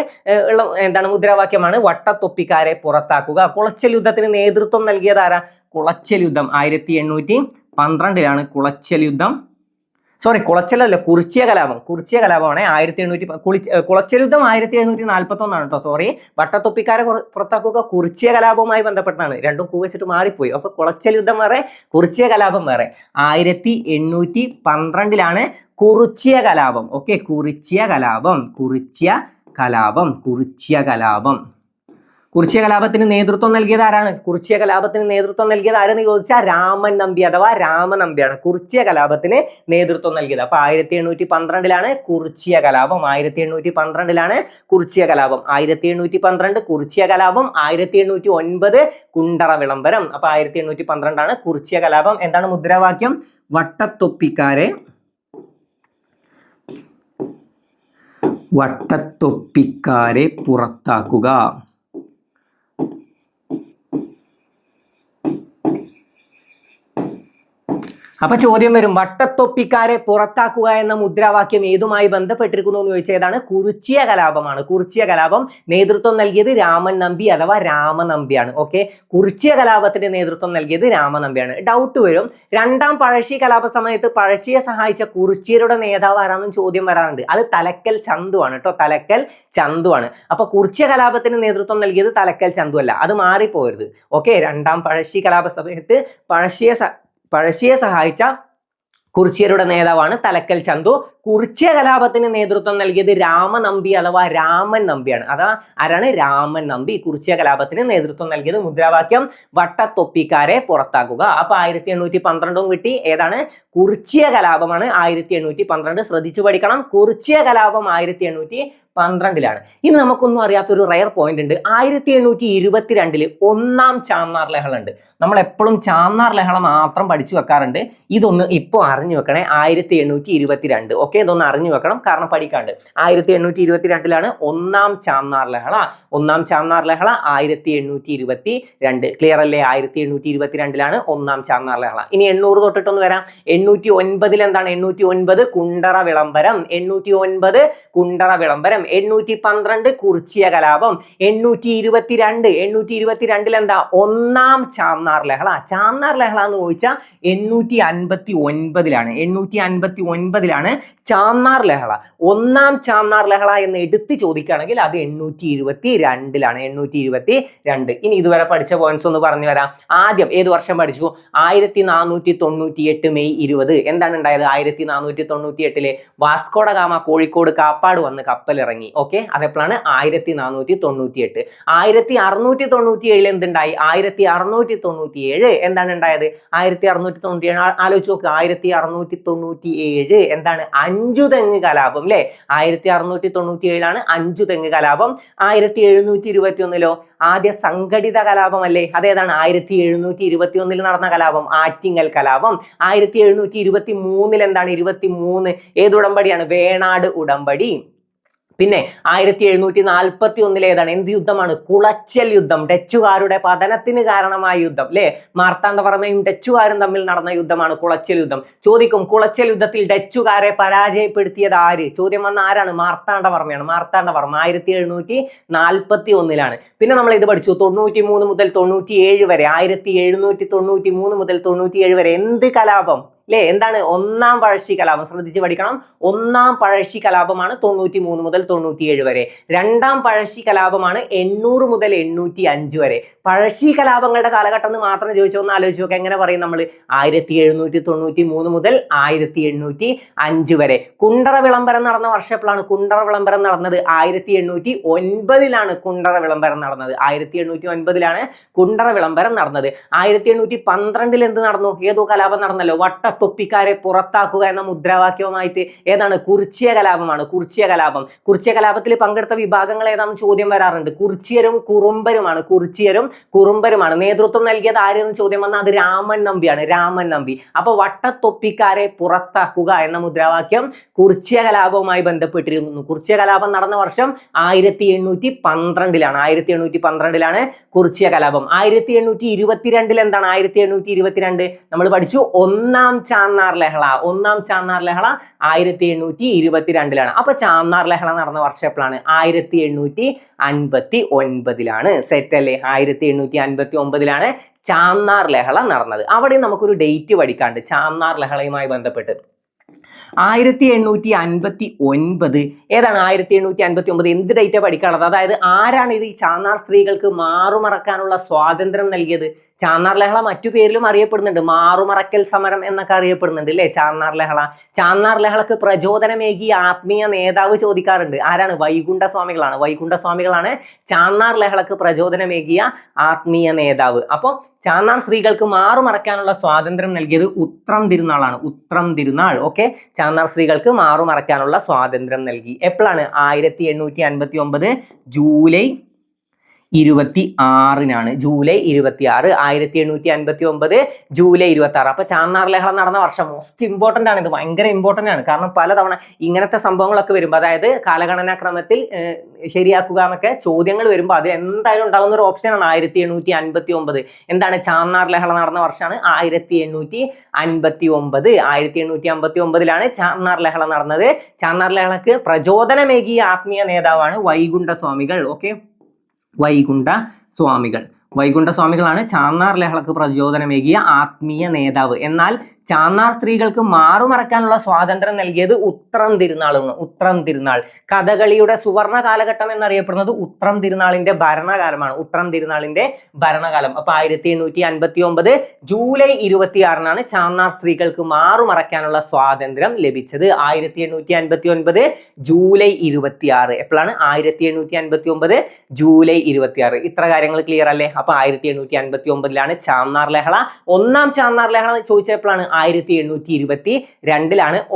[SPEAKER 1] ഉള്ള എന്താണ് മുദ്രാവാക്യമാണ് വട്ടത്തൊപ്പിക്കാരെ പുറത്താക്കുക. കുളച്ചൽ യുദ്ധത്തിന് നേതൃത്വം നൽകിയത് ആരാ? കുളച്ചൽ യുദ്ധം 1812-ലാണ് കുളച്ചൽ യുദ്ധം. കുളച്ചലല്ല, കുറിച്യ കലാപം. കുറിച്യ കലാപമാണ് 1800. കുളച്ചൽ യുദ്ധം 1741 കേട്ടോ. സോറി, വട്ടത്തൊപ്പിക്കാരെ പുറത്താക്കുക കുറിച്യ കലാപവുമായി ബന്ധപ്പെട്ടാണ്. രണ്ടും വെച്ചിട്ട് മാറിപ്പോയി. അപ്പൊ കുളച്ചൽ യുദ്ധം വേറെ, കുറിച്യ കലാപം വേറെ. 1812-ലാണ് കുറിച്യ കലാപം. ഓക്കെ, കുറിച്യ കലാപം, കുറിച്യ കലാപം, കുറിച്യ കലാപം. കുറിച്യ കലാപത്തിന് നേതൃത്വം നൽകിയത് ആരാണ്? കുറിച്യ കലാപത്തിന് നേതൃത്വം നൽകിയത് ആരെന്ന് ചോദിച്ചാൽ രാമൻ നമ്പി അഥവാ രാമനമ്പിയാണ് കുറിച്യ കലാപത്തിന് നേതൃത്വം നൽകിയത്. അപ്പൊ 1812-ലാണ് കുറിച്യ കലാപം. 1812-ലാണ് കുറിച്യ കലാപം. 1812 കുറിച്യ കലാപം, 1809 കുണ്ടറ വിളംബരം. അപ്പൊ 1812-ആണ് കുറിച്യ കലാപം. എന്താണ് മുദ്രാവാക്യം? വട്ടത്തൊപ്പിക്കാരെ പുറത്താക്കുക. അപ്പൊ ചോദ്യം വരും, വട്ടത്തൊപ്പിക്കാരെ പുറത്താക്കുക എന്ന മുദ്രാവാക്യം ഏതുമായി ബന്ധപ്പെട്ടിരിക്കുന്നു എന്ന് ചോദിച്ചാൽ ഏതാണ്? കുറിച്യ കലാപമാണ്. കുറിച്യ കലാപം നേതൃത്വം നൽകിയത് രാമൻ നമ്പി അഥവാ രാമനമ്പിയാണ്. ഓക്കെ, കുറിച്യ കലാപത്തിന്റെ നേതൃത്വം നൽകിയത് രാമനമ്പിയാണ്. ഡൗട്ട് വരും, രണ്ടാം പഴശ്ശി കലാപ സമയത്ത് പഴശ്ശിയെ സഹായിച്ച കുറിച്യരുടെ നേതാവ് ആരാണെന്ന് ചോദ്യം വരാറുണ്ട്. അത് തലക്കൽ ചന്തു ആണ് കേട്ടോ, തലക്കൽ ചന്തു ആണ്. അപ്പൊ കുറിച്യ കലാപത്തിന് നേതൃത്വം നൽകിയത് തലക്കൽ ചന്തു അല്ല, അത് മാറിപ്പോരുത്. ഓക്കെ, രണ്ടാം പഴശ്ശി കലാപ സമയത്ത് പഴശ്ശിയെ സഹായിച്ച കുറിച്യരുടെ നേതാവാണ് തലക്കൽ ചന്തു. കുറിച്യ കലാപത്തിന് നേതൃത്വം നൽകിയത് രാമനമ്പി അഥവാ രാമൻ നമ്പിയാണ്. അതാ ആരാണ്? രാമൻ നമ്പി കുറിച്യ കലാപത്തിന് നേതൃത്വം നൽകിയത്. മുദ്രാവാക്യം വട്ടത്തൊപ്പിക്കാരെ പുറത്താക്കുക. അപ്പൊ 1812 കിട്ടി. ഏതാണ്? കുറിച്യ കലാപമാണ് 1812. ശ്രദ്ധിച്ചു പഠിക്കണം. കുറിച്യ കലാപം 1812-ലാണ്. ഇനി നമുക്കൊന്നും അറിയാത്തൊരു റയർ പോയിന്റ് ഉണ്ട്. 1822 ഒന്നാം ചാന്നാർ ലഹള ഉണ്ട്. നമ്മൾ എപ്പോഴും ചാന്നാർ ലഹള മാത്രം പഠിച്ചു വെക്കാറുണ്ട്. ഇതൊന്ന് ഇപ്പോൾ അറിഞ്ഞു വെക്കണേ. 1822. ഓക്കെ, ഇതൊന്ന് അറിഞ്ഞു വെക്കണം, കാരണം പഠിക്കാണ്ട്. 1822-ലാണ് ഒന്നാം ചാന്നാർ ലഹള. ഒന്നാം ചാന്നാർ ലഹള 1822. ക്ലിയർ അല്ലേ? 1822-ലാണ് ഒന്നാം ചാന്നാർ ലഹള. ഇനി 800 തൊട്ടിട്ടൊന്ന് വരാം. 809 എന്താണ്? 809 കുണ്ടറ വിളംബരം. 809 കുണ്ടറ വിളംബരം. 812 കുറിച്യ കലാപം. 822 എന്താ? ഒന്നാം ചാന്നാർ ലഹള. ചാന്നാർ ലഹള എന്ന് ചോദിച്ചാൽ 859-ലാണ്. 859-ലാണ് ചാന്നാർ ലഹള. ഒന്നാം ചാന്നാർ ലഹള എന്ന് എടുത്ത് ചോദിക്കുകയാണെങ്കിൽ അത് 822-ലാണ്. 822. ഇനി ഇതുവരെ പഠിച്ച പോയിന്റ്സ് ഒന്ന് പറഞ്ഞു വരാം. ആദ്യം ഏത് വർഷം പഠിച്ചു? 1498 മെയ് 20. എന്താണ് ഉണ്ടായത്? 1498 വാസ്കോഡ ഗാമ കോഴിക്കോട് കാപ്പാട് വന്ന് കപ്പലിറങ്ങി. ഓക്കെ, അതെപ്പോഴാണ്? 1498. 1697 എന്തുണ്ടായി? 1697 എന്താണ് ഉണ്ടായത്? 1697 ആലോചിച്ച് നോക്ക്. 1697 എന്താണ്? അഞ്ചുതെങ്ങ് കലാപം അല്ലെ. 1697-ലാണ് അഞ്ചുതെങ്ങ് കലാപം. 1721 ആദ്യ സംഘടിത കലാപം അല്ലേ. അതേതാണ്? 1721 നടന്ന കലാപം ആറ്റിങ്ങൽ കലാപം. 1723 എന്താണ്? 23 ഏത് ഉടമ്പടിയാണ്? വേണാട് ഉടമ്പടി. പിന്നെ 1741 ഏതാണ്? എന്ത് യുദ്ധമാണ്? കുളച്ചൽ യുദ്ധം. ഡച്ചുകാരുടെ പതനത്തിന് കാരണമായ യുദ്ധം അല്ലെ. മാർത്താണ്ഡവർമ്മയും ഡച്ചുകാരും തമ്മിൽ നടന്ന യുദ്ധമാണ് കുളച്ചൽ യുദ്ധം. ചോദിക്കും, കുളച്ചൽ യുദ്ധത്തിൽ ഡച്ചുകാരെ പരാജയപ്പെടുത്തിയത് ആര്? ചോദ്യം വന്ന ആരാണ്? മാർത്താണ്ഡവർമ്മയാണ്. മാർത്താണ്ഡവർമ്മ 1741-ലാണ്. പിന്നെ നമ്മൾ ഇത് പഠിച്ചു 93 മുതൽ 97 വരെ. 1793 മുതൽ 97 വരെ എന്ത് കലാപം അല്ലേ? എന്താണ്? ഒന്നാം പഴശ്ശി കലാപം. ശ്രദ്ധിച്ച് പഠിക്കണം. ഒന്നാം പഴശ്ശി കലാപമാണ് 93 മുതൽ 97 വരെ. രണ്ടാം പഴശ്ശി കലാപമാണ് 800 മുതൽ 805 വരെ. പഴശ്ശി കലാപങ്ങളുടെ കാലഘട്ടം എന്ന് മാത്രം ചോദിച്ചാൽ ഒന്ന് ആലോചിച്ച് നോക്കാം. എങ്ങനെ പറയും നമ്മൾ? 1793 മുതൽ 1805 വരെ. കുണ്ടറ വിളംബരം നടന്ന വർഷം എപ്പോഴാണ്? കുണ്ടറ വിളംബരം നടന്നത് 1809-ലാണ്. കുണ്ടറ വിളംബരം നടന്നത് 1809-ലാണ് കുണ്ടറ വിളംബരം നടന്നത്. 1812 എന്ത് നടന്നു? ഏതോ കലാപം നടന്നല്ലോ, വട്ടത്തൊപ്പിക്കാരെ പുറത്താക്കുക എന്ന മുദ്രാവാക്യവുമായിട്ട് ഏതാണ്? കുറിച്യ കലാപമാണ്. കുറിച്യ കലാപം. കുറിച്യ കലാപത്തിൽ പങ്കെടുത്ത വിഭാഗങ്ങൾ ഏതാണെന്ന് ചോദ്യം വരാറുണ്ട്. കുറിച്യരും കുറുമ്പരുമാണ്. കുറിച്യരും കുറുമ്പരുമാണ്. നേതൃത്വം നൽകിയത് ആരെന്ന് ചോദ്യം വന്നാൽ അത് രാമൻ നമ്പിയാണ്. രാമൻ നമ്പി. അപ്പൊ വട്ടത്തൊപ്പിക്കാരെ പുറത്താക്കുക എന്ന മുദ്രാവാക്യം കുറിച്യ കലാപവുമായി ബന്ധപ്പെട്ടിരിക്കുന്നു. കുറിച്യ കലാപം നടന്ന വർഷം 1812ലാണ്. 1812ലാണ് കുറിച്യ കലാപം. 1822 എന്താണ്? 1822 നമ്മൾ പഠിച്ചു ഒന്നാം ചാന്നാർ ലഹള. ഒന്നാം ചാന്നാർ ലഹള 1822ലാണ്. അപ്പൊ ചാന്നാർ ലഹള നടന്ന വർഷം എപ്പോഴാണ്? 1859ലാണ്. സെറ്റ് അല്ലേ? 1859ലാണ് ചാന്നാർ ലഹള നടന്നത്. അവിടെ നമുക്കൊരു ഡേറ്റ് പഠിക്കാണ്ട് ചാന്നാർ ലഹളയുമായി ബന്ധപ്പെട്ട്. 1859 ഏതാണ്? 1859 എന്ത് ഡേറ്റ് പഠിക്കാനുള്ളത്? അതായത് ആരാണ് ഇത് ഈ ചാന്നാർ സ്ത്രീകൾക്ക് മാറുമറക്കാനുള്ള സ്വാതന്ത്ര്യം നൽകിയത്? ചാന്നാർ ലഹള മറ്റു പേരിലും അറിയപ്പെടുന്നുണ്ട്. മാറുമറക്കൽ സമരം എന്നൊക്കെ അറിയപ്പെടുന്നുണ്ട് അല്ലേ ചാന്നാർ ലഹള. ചാന്നാർ ലഹളക്ക് പ്രചോദനമേകിയ ആത്മീയ നേതാവ് ചോദിക്കാറുണ്ട്. ആരാണ്? വൈകുണ്ഠ സ്വാമികളാണ്. വൈകുണ്ഠ സ്വാമികളാണ് ചാന്നാർ ലഹളക്ക് പ്രചോദനമേകിയ ആത്മീയ നേതാവ്. അപ്പോൾ ചാന്നാർ സ്ത്രീകൾക്ക് മാറുമറക്കാനുള്ള സ്വാതന്ത്ര്യം നൽകിയത് ഉത്രം തിരുനാളാണ്. ഉത്രം തിരുനാൾ. ഓക്കെ, ചാന്നാർ സ്ത്രീകൾക്ക് മാറുമറക്കാനുള്ള സ്വാതന്ത്ര്യം നൽകി. എപ്പോഴാണ്? 1859 ജൂലൈ 26 ജൂലൈ 26. 1859 ജൂലൈ 26. അപ്പൊ ചാന്നാർ ലഹള നടന്ന വർഷം മോസ്റ്റ് ഇമ്പോർട്ടന്റ് ആണ്. ഇത് ഭയങ്കര ഇമ്പോർട്ടന്റ് ആണ്. കാരണം പലതവണ ഇങ്ങനത്തെ സംഭവങ്ങളൊക്കെ വരുമ്പോൾ, അതായത് കാലഗണനാക്രമത്തിൽ ശരിയാക്കുക എന്നൊക്കെ ചോദ്യങ്ങൾ വരുമ്പോൾ അത് എന്തായാലും ഉണ്ടാകുന്ന ഒരു ഓപ്ഷനാണ് 1859. എന്താണ്? ചാന്നാർ ലഹള നടന്ന വർഷമാണ് 1859. 1859ലാണ് ചാന്നാർ ലഹള നടന്നത്. ചാന്നാർ ലഹളക്ക് പ്രചോദനമേകിയ ആത്മീയ നേതാവാണ് വൈകുണ്ഠ സ്വാമികൾ. ഓക്കെ, വൈകുണ്ഠ സ്വാമികൾ. വൈകുണ്ഠ സ്വാമികളാണ് ചാന്നാർ ലഹളക്ക് പ്രചോദനമേകിയ ആത്മീയ നേതാവ്. എന്നാൽ ചാന്നാർ സ്ത്രീകൾക്ക് മാറുമറക്കാനുള്ള സ്വാതന്ത്ര്യം നൽകിയത് ഉത്രം തിരുനാളാണ്. ഉത്രം തിരുനാൾ. കഥകളിയുടെ സുവർണ കാലഘട്ടം എന്നറിയപ്പെടുന്നത് ഉത്രം തിരുനാളിന്റെ ഭരണകാലമാണ്. ഉത്രം തിരുനാളിന്റെ ഭരണകാലം. അപ്പൊ 1859 ജൂലൈ 26 ചാന്നാർ സ്ത്രീകൾക്ക് മാറുമറക്കാനുള്ള സ്വാതന്ത്ര്യം ലഭിച്ചത്. 1859 ജൂലൈ 26. എപ്പോഴാണ്? 1859 ജൂലൈ 26. ഇത്ര കാര്യങ്ങൾ ക്ലിയർ അല്ലേ? അപ്പൊ 1859ലാണ് ചാന്നാർ ലഹള. ഒന്നാം ചാന്നാർ ലഹള ചോദിച്ചപ്പോഴാണ് 1822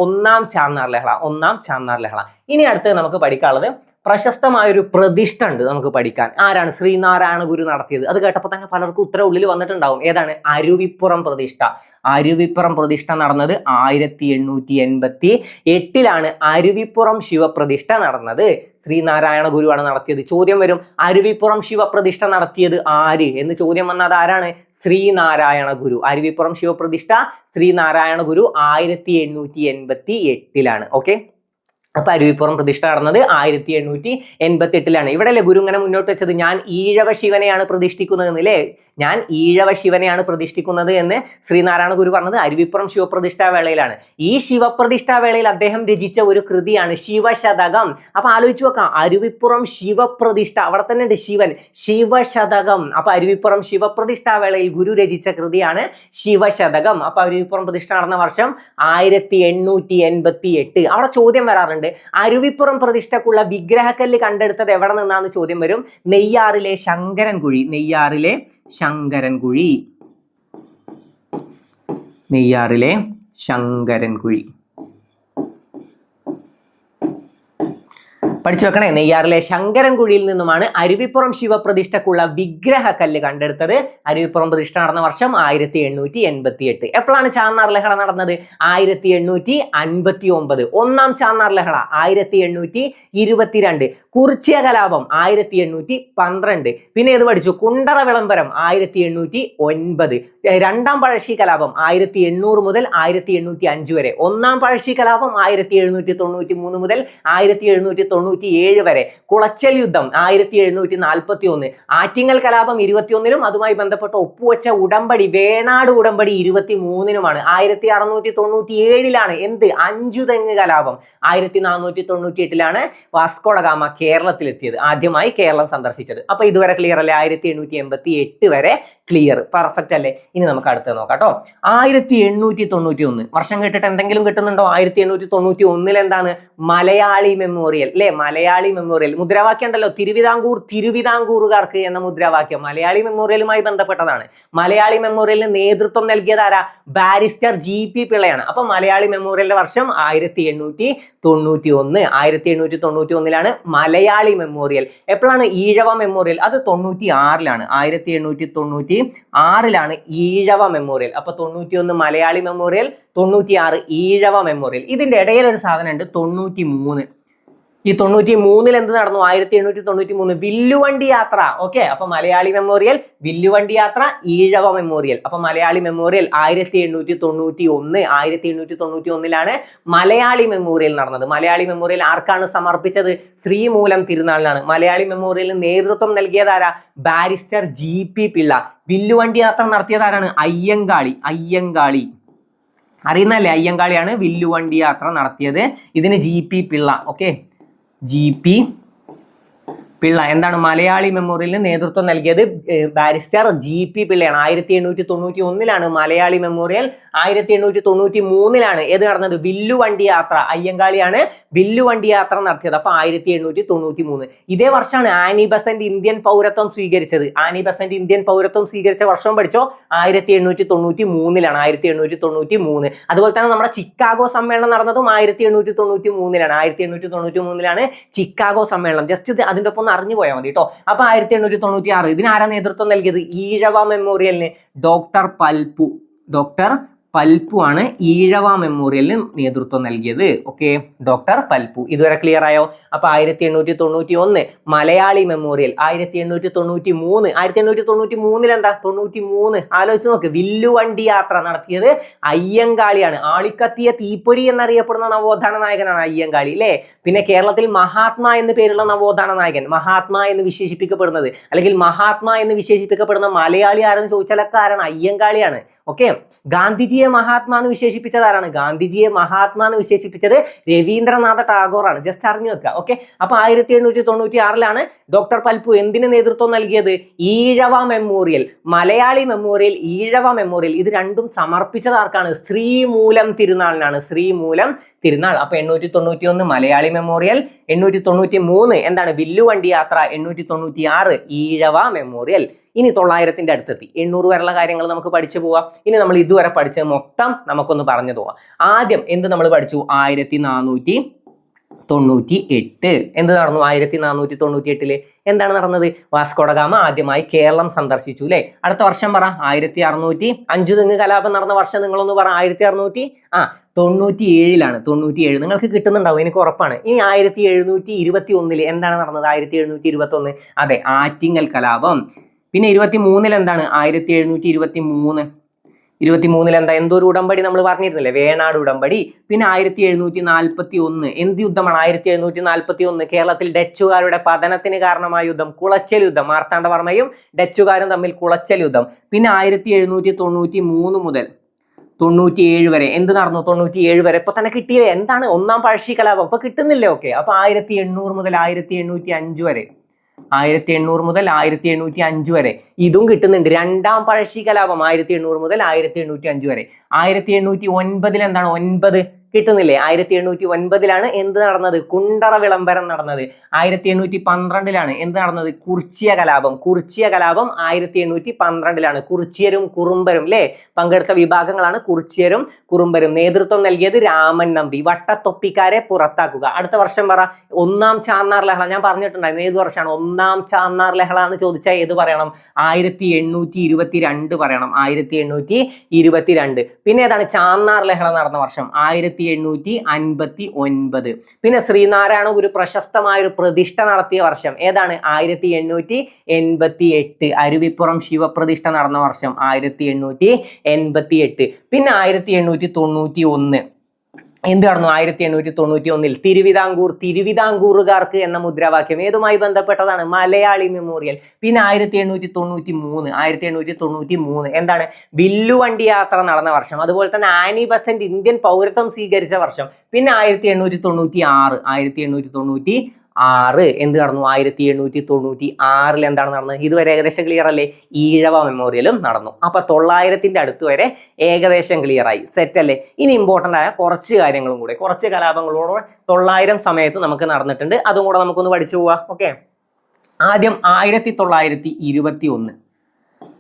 [SPEAKER 1] ഒന്നാം ചാന്നാർ ലഹള. ഒന്നാം ചാന്നാർ ലഹള. ഇനി അടുത്ത് നമുക്ക് പഠിക്കാനുള്ളത് പ്രശസ്തമായൊരു പ്രതിഷ്ഠ ഉണ്ട് നമുക്ക് പഠിക്കാൻ. ആരാണ്? ശ്രീനാരായണ ഗുരു നടത്തിയത്. അത് കേട്ടപ്പോൾ തന്നെ പലർക്കും ഉത്തരം ഉള്ളിൽ വന്നിട്ടുണ്ടാവും. ഏതാണ്? അരുവിപ്പുറം പ്രതിഷ്ഠ. അരുവിപ്പുറം പ്രതിഷ്ഠ നടന്നത് 1888 അരുവിപ്പുറം ശിവപ്രതിഷ്ഠ നടന്നത്. ശ്രീനാരായണ ഗുരുവാണ് നടത്തിയത്. ചോദ്യം വരും, അരുവിപ്പുറം ശിവപ്രതിഷ്ഠ നടത്തിയത് ആര് എന്ന് ചോദ്യം വന്നത് ആരാണ്? ശ്രീനാരായണ ഗുരു. അരുവിപ്പുറം ശിവപ്രതിഷ്ഠ ശ്രീനാരായണ ഗുരു 1888. ഓക്കെ, അപ്പൊ അരുവിപ്പുറം പ്രതിഷ്ഠ നടന്നത് 1888. ഇവിടെ അല്ലേ ഗുരു ഇങ്ങനെ മുന്നോട്ട് വെച്ചത്, ഞാൻ ഈഴവ ശിവനെയാണ് പ്രതിഷ്ഠിക്കുന്നത് അല്ലേ? ഞാൻ ഈഴവ ശിവനെയാണ് പ്രതിഷ്ഠിക്കുന്നത് എന്ന് ശ്രീനാരായണ ഗുരു പറഞ്ഞത് അരുവിപ്പുറം ശിവപ്രതിഷ്ഠാ വേളയിലാണ്. ഈ ശിവപ്രതിഷ്ഠാ വേളയിൽ അദ്ദേഹം രചിച്ച ഒരു കൃതിയാണ് ശിവശതകം. അപ്പൊ ആലോചിച്ച് വെക്കാം, അരുവിപ്പുറം ശിവപ്രതിഷ്ഠ, അവിടെ തന്നെ ഉണ്ട് ശിവൻ, ശിവശതകം. അപ്പൊ അരുവിപ്പുറം ശിവപ്രതിഷ്ഠാ വേളയിൽ ഗുരു രചിച്ച കൃതിയാണ് ശിവശതകം. അപ്പൊ അരുവിപ്പുറം പ്രതിഷ്ഠ നടന്ന വർഷം 1888. അവിടെ ചോദ്യം വരാറുണ്ട്, അരുവിപ്പുറം പ്രതിഷ്ഠക്കുള്ള വിഗ്രഹക്കല്ല് കണ്ടെടുത്തത് എവിടെ നിന്നാന്ന് ചോദ്യം വരും. നെയ്യാറിലെ ശങ്കരൻകുഴി. നെയ്യാറിലെ ശങ്കരൻകുഴി. നെയ്യാറിലെ ശങ്കരൻകുഴി പഠിച്ചു വെക്കണേ. നെയ്യാറിലെ ശങ്കരൻകുഴിയിൽ നിന്നുമാണ് അരുവിപ്പുറം ശിവപ്രതിഷ്ഠക്കുള്ള വിഗ്രഹക്കല്ല് കണ്ടെടുത്തത്. അരുവിപ്പുറം പ്രതിഷ്ഠ നടന്ന വർഷം 1888. എപ്പോഴാണ് ചാന്നാർ ലഹള നടന്നത്? 1859. ഒന്നാം ചാന്നാർ ലഹള 1822. കുറിച്യ കലാപം 1812. പിന്നെ ഏത് പഠിച്ചു? കുണ്ടറ വിളംബരം 1809. രണ്ടാം പഴശ്ശി കലാപം 1800 മുതൽ 1805 വരെ. ഒന്നാം പഴശ്ശി കലാപം 1793 മുതൽ 1797 വരെ. കുളച്ചൽ യുദ്ധം 1741. ആറ്റിങ്ങൽ കലാപം 21 അതുമായി ബന്ധപ്പെട്ട് ഒപ്പുവെച്ച ഉടമ്പടി വേണാട് ഉടമ്പടി 23 1697 എന്ത്? അഞ്ചുതെങ്ങ് കലാപം. 1498 വാസ്കോഡ ഗാമ കേരളത്തിലെത്തിയത്, ആദ്യമായി കേരളം സന്ദർശിച്ചത്. അപ്പൊ ഇതുവരെ ക്ലിയർ അല്ലേ? 1888 വരെ ക്ലിയർ, പെർഫെക്റ്റ് അല്ലേ? ഇനി നമുക്ക് അടുത്ത് നോക്കാം കേട്ടോ. 1891 വർഷം കേട്ടിട്ട് എന്തെങ്കിലും കിട്ടുന്നുണ്ടോ? 1891 എന്താണ്? മലയാളി മെമ്മോറിയൽ അല്ലെ? മലയാളി മെമ്മോറിയൽ മുദ്രാവാക്യം ഉണ്ടല്ലോ, തിരുവിതാംകൂറുകാർക്ക് എന്ന മുദ്രാവാക്യം മലയാളി മെമ്മോറിയലുമായി ബന്ധപ്പെട്ടതാണ്. മലയാളി മെമ്മോറിയലിന് നേതൃത്വം നൽകിയത് ആരാ? Barrister GP പിള്ളയാണ്. അപ്പൊ മലയാളി മെമ്മോറിയലിന്റെ വർഷം 1891. 1891 മലയാളി മെമ്മോറിയൽ. എപ്പോഴാണ് ഈഴവ മെമ്മോറിയൽ? അത് 96 1896 ഈഴവ മെമ്മോറിയൽ. അപ്പൊ 91 മലയാളി മെമ്മോറിയൽ, 96 ഈഴവ മെമ്മോറിയൽ. ഇതിന്റെ ഇടയിൽ ഒരു സാധനം ഉണ്ട്, 93. ഈ 93 എന്ത് നടന്നു? 1893 വില്ലുവണ്ടി യാത്ര. ഓക്കെ, അപ്പൊ മലയാളി മെമ്മോറിയൽ, വില്ലുവണ്ടി യാത്ര, ഈഴവ മെമ്മോറിയൽ. അപ്പൊ മലയാളി മെമ്മോറിയൽ 1891. 1891 മലയാളി മെമ്മോറിയൽ നടന്നത്. മലയാളി മെമ്മോറിയൽ ആർക്കാണ് സമർപ്പിച്ചത്? ശ്രീമൂലം തിരുനാളിനാണ്. മലയാളി മെമ്മോറിയലിന് നേതൃത്വം നൽകിയതാരാ? Barrister GP Pillai. വില്ലുവണ്ടി യാത്ര നടത്തിയതാരാണ്? അയ്യങ്കാളി. അറിയുന്നല്ലേ, അയ്യങ്കാളിയാണ് വില്ലുവണ്ടി യാത്ര നടത്തിയത്. ഇതിന് GP Pillai. Okay, GP Pillai എന്താണ് മലയാളി മെമ്മോറിയലിന് നേതൃത്വം നൽകിയത്? Barrister GP പിള്ളയാണ്. 1891 മലയാളി മെമ്മോറിയൽ. 1893 ഏത് നടന്നത്? വില്ലുവണ്ടി യാത്ര. അയ്യങ്കാളിയാണ് വില്ലുവണ്ടി യാത്ര നടത്തിയത്. അപ്പൊ 1893. ഇതേ വർഷമാണ് ആനി ബസന്റ് ഇന്ത്യൻ പൗരത്വം സ്വീകരിച്ചത്. ആനി ബസന്റ് ഇന്ത്യൻ പൗരത്വം സ്വീകരിച്ച വർഷം പഠിച്ചോ? 1893. 1893. അതുപോലെ തന്നെ നമ്മുടെ ചിക്കാഗോ സമ്മേളനം നടന്നതും 1893. 1893 ചിക്കാഗോ സമ്മേളനം. ജസ്റ്റ് ഇത് അതിന്റെ ഒപ്പം അറിഞ്ഞു പോയാൽ മതി കേട്ടോ. അപ്പൊ 1896 ഇതിനാരാ നേതൃത്വം നൽകിയത്? ഈഴവ മെമ്മോറിയലിന് ഡോക്ടർ പൽപ്പു ആണ് ഈഴവ മെമ്മോറിയലിന് നേതൃത്വം നൽകിയത്. Okay, doctor Palpu. ഇതുവരെ ക്ലിയർ ആയോ? അപ്പൊ 1891 മലയാളി മെമ്മോറിയൽ. 1893 1893 എന്താ? 93 ആലോചിച്ച് നോക്ക്. വില്ലുവണ്ടി യാത്ര നടത്തിയത് അയ്യങ്കാളിയാണ്. ആളിക്കത്തിയ തീപ്പൊരി എന്നറിയപ്പെടുന്ന നവോത്ഥാന നായകനാണ് അയ്യങ്കാളി അല്ലേ. പിന്നെ കേരളത്തിൽ മഹാത്മാ എന്ന് പേരുള്ള നവോത്ഥാന നായകൻ, മഹാത്മാ എന്ന് വിശേഷിപ്പിക്കപ്പെടുന്നത് അല്ലെങ്കിൽ മഹാത്മാ എന്ന് വിശേഷിപ്പിക്കപ്പെടുന്ന മലയാളി ആരെന്ന് ചോദിച്ചാൽ ആരാണ്? അയ്യങ്കാളിയാണ്. ഓക്കെ, ഗാന്ധിജിയെ മഹാത്മാ എന്ന് വിശേഷിപ്പിച്ചത് ആരാണ്? ഗാന്ധിജിയെ മഹാത്മാ എന്ന് വിശേഷിപ്പിച്ചത് രവീന്ദ്രനാഥ ടാഗോറാണ്. ജസ്റ്റ് അറിഞ്ഞു വെക്കുക. ഓക്കെ, അപ്പൊ 1896 ഡോക്ടർ പൽപ്പു എന്തിന് നേതൃത്വം നൽകിയത്? Ezhava memorial. Malayali memorial, Ezhava memorial ഇത് രണ്ടും സമർപ്പിച്ചത് ആർക്കാണ്? ശ്രീമൂലം തിരുനാളിനാണ്. ശ്രീമൂലം തിരുനാൾ. അപ്പൊ 891 മലയാളി മെമ്മോറിയൽ, 893 എന്താണ്? വില്ലുവണ്ടി യാത്ര, 896 ഈഴവ മെമ്മോറിയൽ. ഇനി 900ന്റെ അടുത്തെത്തി. 800 വരെയുള്ള കാര്യങ്ങൾ നമുക്ക് പഠിച്ചു പോവാം. ഇനി നമ്മൾ ഇതുവരെ പഠിച്ചത് മൊത്തം നമുക്കൊന്ന് പറഞ്ഞു പോവാം. ആദ്യം എന്ത് നമ്മൾ പഠിച്ചു? 1498 എന്ത് നടന്നു? 1498 എന്താണ് നടന്നത്? വാസ്കോഡ ഗാമ ആദ്യമായി കേരളം സന്ദർശിച്ചു അല്ലെ. അടുത്ത വർഷം പറ. 1605 തെങ്ങ് കലാപം നടന്ന വർഷം നിങ്ങളൊന്ന് പറ. 1697 97 നിങ്ങൾക്ക് കിട്ടുന്നുണ്ടാവും, എനിക്ക് ഉറപ്പാണ്. ഇനി 1721 എന്താണ് നടന്നത്? 1721 അതെ, ആറ്റിങ്ങൽ കലാപം. പിന്നെ 23 എന്താണ്? 1723 എന്താ? എന്തോ ഒരു ഉടമ്പടി നമ്മൾ പറഞ്ഞിരുന്നില്ലേ, വേണാട് ഉടമ്പടി. പിന്നെ 1741 എന്ത് യുദ്ധമാണ്? 1741 കേരളത്തിൽ ഡച്ചുകാരുടെ പതനത്തിന് കാരണമായ യുദ്ധം, കുളച്ചൽ യുദ്ധം. മാർത്താണ്ഡവർമ്മയും ഡച്ചുകാരും തമ്മിൽ കുളച്ചൽ യുദ്ധം. പിന്നെ 1793 മുതൽ 97 വരെ എന്ത് നടന്നു? 97 വരെ ഇപ്പൊ തന്നെ കിട്ടിയേ എന്താണ്? ഒന്നാം പഴശ്ശി കലാപം. ഇപ്പൊ കിട്ടുന്നില്ലേ? ഓക്കെ, അപ്പൊ 1800 മുതൽ 1805 വരെ, 1800 മുതൽ 1805 വരെ ഇതും കിട്ടുന്നുണ്ട്. രണ്ടാം പഴശ്ശി കലാപം 1800 മുതൽ 1805 വരെ. 1809 എന്താണ്? 9 കിട്ടുന്നില്ലേ? 1809 എന്ത് നടന്നത്? കുണ്ടറ വിളംബരം നടന്നത്. 1812 എന്ത് നടന്നത്? കുറിച്യ കലാപം. 1812 കുറിച്യരും കുറുമ്പരും അല്ലേ പങ്കെടുത്ത വിഭാഗങ്ങളാണ് കുറിച്യരും കുറുമ്പരും. നേതൃത്വം നൽകിയത് രാമൻ നമ്പി. വട്ടത്തൊപ്പിക്കാരെ പുറത്താക്കുക. അടുത്ത വർഷം പറ. ഒന്നാം ചാന്നാർ ലഹള. ഞാൻ പറഞ്ഞിട്ടുണ്ടായിരുന്നു ഏത് വർഷമാണ് ഒന്നാം ചാന്നാർ ലഹള എന്ന് ചോദിച്ചാൽ ഏത് പറയണം? 1822 പറയണം. 1822. പിന്നെ ഏതാണ് ചാന്നാർ ലഹള നടന്ന വർഷം? 1859. പിന്നെ ശ്രീനാരായണ ഗുരു പ്രശസ്തമായ ഒരു പ്രതിഷ്ഠ നടത്തിയ വർഷം ഏതാണ്? 1888. അരുവിപ്പുറം ശിവപ്രതിഷ്ഠ നടന്ന വർഷം 1888. പിന്നെ 1891 എന്ത് നടന്നു? 1891 തിരുവിതാംകൂറുകാർക്ക് എന്ന മുദ്രാവാക്യം ഏതുമായി ബന്ധപ്പെട്ടതാണ്? മലയാളി മെമ്മോറിയൽ. പിന്നെ 1893 എന്താണ്? വില്ലുവണ്ടി യാത്ര നടന്ന വർഷം. അതുപോലെ തന്നെ ആനി ബസന്റ് ഇന്ത്യൻ പൗരത്വം സ്വീകരിച്ച വർഷം. പിന്നെ 1896 6 എന്ത് നടന്നു? 1796 എന്താണ് നടന്നത്? ഇതുവരെ ഏകദേശം ക്ലിയർ അല്ലേ? ഈഴവ മെമ്മോറിയലും നടന്നു. അപ്പൊ 900ന്റെ അടുത്ത് വരെ ഏകദേശം ക്ലിയർ ആയി. സെറ്റ് അല്ലേ? ഇനി ഇമ്പോർട്ടന്റ് ആയ കുറച്ച് കാര്യങ്ങളും കൂടെ, കുറച്ച് കലാപങ്ങളോടെ 900 സമയത്ത് നമുക്ക് നടന്നിട്ടുണ്ട്. അതും കൂടെ നമുക്കൊന്ന് പഠിച്ചു പോവാം. ഓക്കെ, ആദ്യം 1921.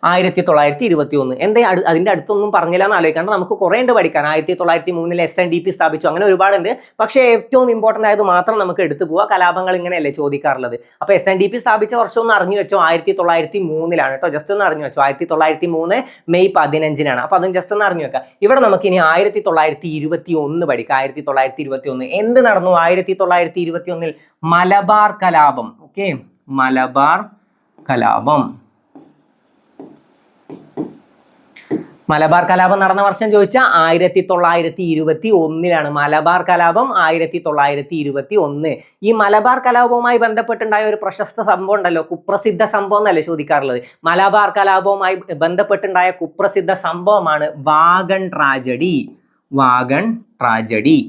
[SPEAKER 1] 1921 എന്തേ അതിന്റെ അടുത്തൊന്നും പറഞ്ഞില്ല എന്ന് ആലോചിക്കാണ്ട് നമുക്ക് കുറേ ഉണ്ട് പഠിക്കാൻ. 1903 SNDP സ്ഥാപിച്ചു, അങ്ങനെ ഒരുപാടുണ്ട്. പക്ഷേ ഏറ്റവും ഇമ്പോർട്ടന്റ് ആയത് മാത്രം നമുക്ക് എടുത്തു പോവാ. കലാപങ്ങൾ ഇങ്ങനെയല്ലേ ചോദിക്കാറുള്ളത്. അപ്പൊ SNDP സ്ഥാപിച്ച വർഷം ഒന്ന് അറിഞ്ഞു വെച്ചോ, 1903 കേട്ടോ. ജസ്റ്റ് ഒന്ന് അറിഞ്ഞു വെച്ചോ, 1903 മെയ് 15 അപ്പൊ അതും ജസ്റ്റ് ഒന്ന് അറിഞ്ഞു വെക്കാം. ഇവിടെ നമുക്ക് ഇനി 1921 പഠിക്കാം. 1921 എന്ത് നടന്നു? 1921 മലബാർ കലാപം. ഓക്കെ, മലബാർ കലാപം. മലബാർ കലാപം നടന്ന വർഷം ചോദിച്ചാൽ 1921 മലബാർ കലാപം 1921. ഈ മലബാർ കലാപവുമായി ബന്ധപ്പെട്ടുണ്ടായ ഒരു പ്രശസ്ത സംഭവം ഉണ്ടല്ലോ, കുപ്രസിദ്ധ സംഭവം എന്നല്ലേ ചോദിക്കാറുള്ളത്. മലബാർ കലാപവുമായി ബന്ധപ്പെട്ടുണ്ടായ കുപ്രസിദ്ധ സംഭവമാണ് wagon tragedy. Wagon tragedy.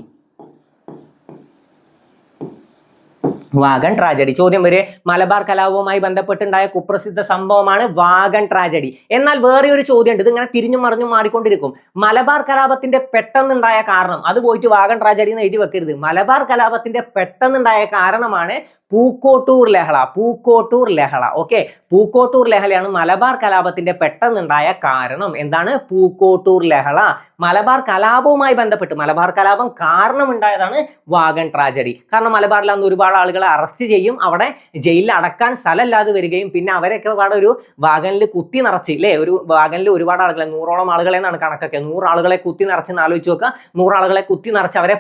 [SPEAKER 1] Wagon tragedy ചോദ്യം വരെ. മലബാർ കലാപവുമായി ബന്ധപ്പെട്ടുണ്ടായ കുപ്രസിദ്ധ സംഭവമാണ് വാഗൺ ട്രാജഡി. എന്നാൽ വേറെ ഒരു ചോദ്യം ഉണ്ട്, ഇത് ഇങ്ങനെ തിരിഞ്ഞും മറിഞ്ഞും മാറിക്കൊണ്ടിരിക്കും. മലബാർ കലാപത്തിന്റെ പെട്ടെന്നുണ്ടായ കാരണം, അത് പോയിട്ട് വാഗൺ ട്രാജഡി എന്ന് എഴുതി വെക്കരുത്. മലബാർ കലാപത്തിന്റെ പെട്ടെന്നുണ്ടായ കാരണമാണ് പൂക്കോട്ടൂർ ലഹള. പൂക്കോട്ടൂർ ലഹള. ഓക്കെ, പൂക്കോട്ടൂർ ലഹളയാണ് മലബാർ കലാപത്തിന്റെ പെട്ടെന്നുണ്ടായ കാരണം. എന്താണ്? പൂക്കോട്ടൂർ ലഹള. മലബാർ കലാപവുമായി ബന്ധപ്പെട്ട്, മലബാർ കലാപം കാരണമുണ്ടായതാണ് വാഗൺ ട്രാജഡി. കാരണം മലബാറിൽ അന്ന് ഒരുപാട് ആളുകളെ അറസ്റ്റ് ചെയ്യും, അവിടെ ജയിലിൽ അടക്കാൻ സ്ഥലമില്ലാതെ വരികയും പിന്നെ അവരൊക്കെ അവിടെ ഒരു വാഗനിൽ കുത്തി നിറച്ച്, അല്ലേ, ഒരു വാഗനിൽ ഒരുപാട് ആളുകളെ, 100ഓളം ആളുകളെ എന്നാണ് കണക്കൊക്കെ, 100 ആളുകളെ കുത്തി നിറച്ചെന്ന് ആലോചിച്ച് നോക്കുക. 100 ആളുകളെ കുത്തി നിറച്ച് അവരെ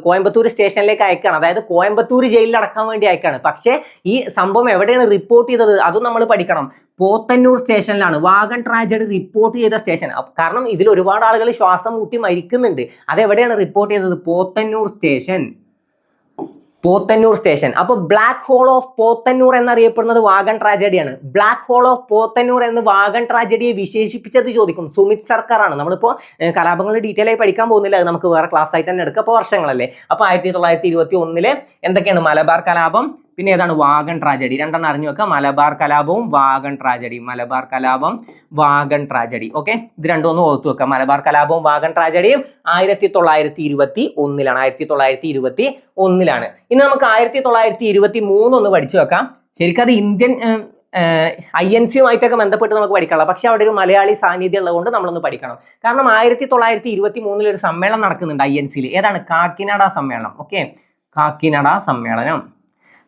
[SPEAKER 1] കോയമ്പത്തൂർ സ്റ്റേഷനിലേക്ക് അയക്കാണ്. അതായത് കോയമ്പത്തൂർ ജയിലിൽ അടക്കാൻ വേണ്ടി അയക്കാണ്. പക്ഷേ ഈ സംഭവം എവിടെയാണ് റിപ്പോർട്ട് ചെയ്തത് അതും നമ്മൾ പഠിക്കണം. പോത്തന്നൂർ സ്റ്റേഷനിലാണ് വാഗൺ ട്രാജഡി റിപ്പോർട്ട് ചെയ്ത സ്റ്റേഷൻ. കാരണം ഇതിൽ ഒരുപാട് ആളുകൾ ശ്വാസം മുട്ടി മരിക്കുന്നുണ്ട്. അതെവിടെയാണ് റിപ്പോർട്ട് ചെയ്തത്? പോത്തന്നൂർ സ്റ്റേഷൻ. പോത്തന്നൂർ സ്റ്റേഷൻ. അപ്പൊ ബ്ലാക്ക് ഹോൾ ഓഫ് പോത്തന്നൂർ എന്നറിയപ്പെടുന്നത് വാഗൺ ട്രാജഡിയാണ്. ബ്ലാക്ക് ഹോൾ ഓഫ് പോത്തന്നൂർ എന്ന് വാഗൺ ട്രാജഡിയെ വിശേഷിപ്പിച്ചത് ചോദിക്കും. സുമിത് സർക്കാർ ആണ്. നമ്മളിപ്പോ കലാപങ്ങൾ ഡീറ്റെയിൽ ആയി പഠിക്കാൻ പോകുന്നില്ല, അത് നമുക്ക് വേറെ ക്ലാസ് ആയിട്ട് തന്നെ എടുക്കാം. അപ്പോൾ വർഷങ്ങളല്ലേ. അപ്പൊ 1921 എന്തൊക്കെയാണ്? മലബാർ കലാപം, പിന്നെ ഏതാണ്? Wagon tragedy. രണ്ടെണ്ണം അറിഞ്ഞു വെക്കുക, മലബാർ കലാപവും വാഗൺ ട്രാജഡി. മലബാർ കലാപം, വാഗൺ ട്രാജഡി. ഓക്കെ, ഇത് രണ്ടും ഒന്ന് ഓർത്തു വെക്കുക. മലബാർ കലാപവും വാഗൺ ട്രാജഡിയും 1921 1921. ഇനി നമുക്ക് 1923 ഒന്ന് പഠിച്ചു വെക്കാം. ശരിക്കും അത് ഇന്ത്യൻ INC-യുമായിട്ടൊക്കെ ബന്ധപ്പെട്ട് നമുക്ക് പഠിക്കണം. പക്ഷെ അവിടെ ഒരു മലയാളി സാന്നിധ്യം ഉള്ളതുകൊണ്ട് നമ്മളൊന്ന് പഠിക്കണം. കാരണം 1923 ഒരു സമ്മേളനം നടക്കുന്നുണ്ട് INC-യിൽ. ഏതാണ്? കാക്കിനാട സമ്മേളനം. ഓക്കെ, കാക്കിനാട സമ്മേളനം.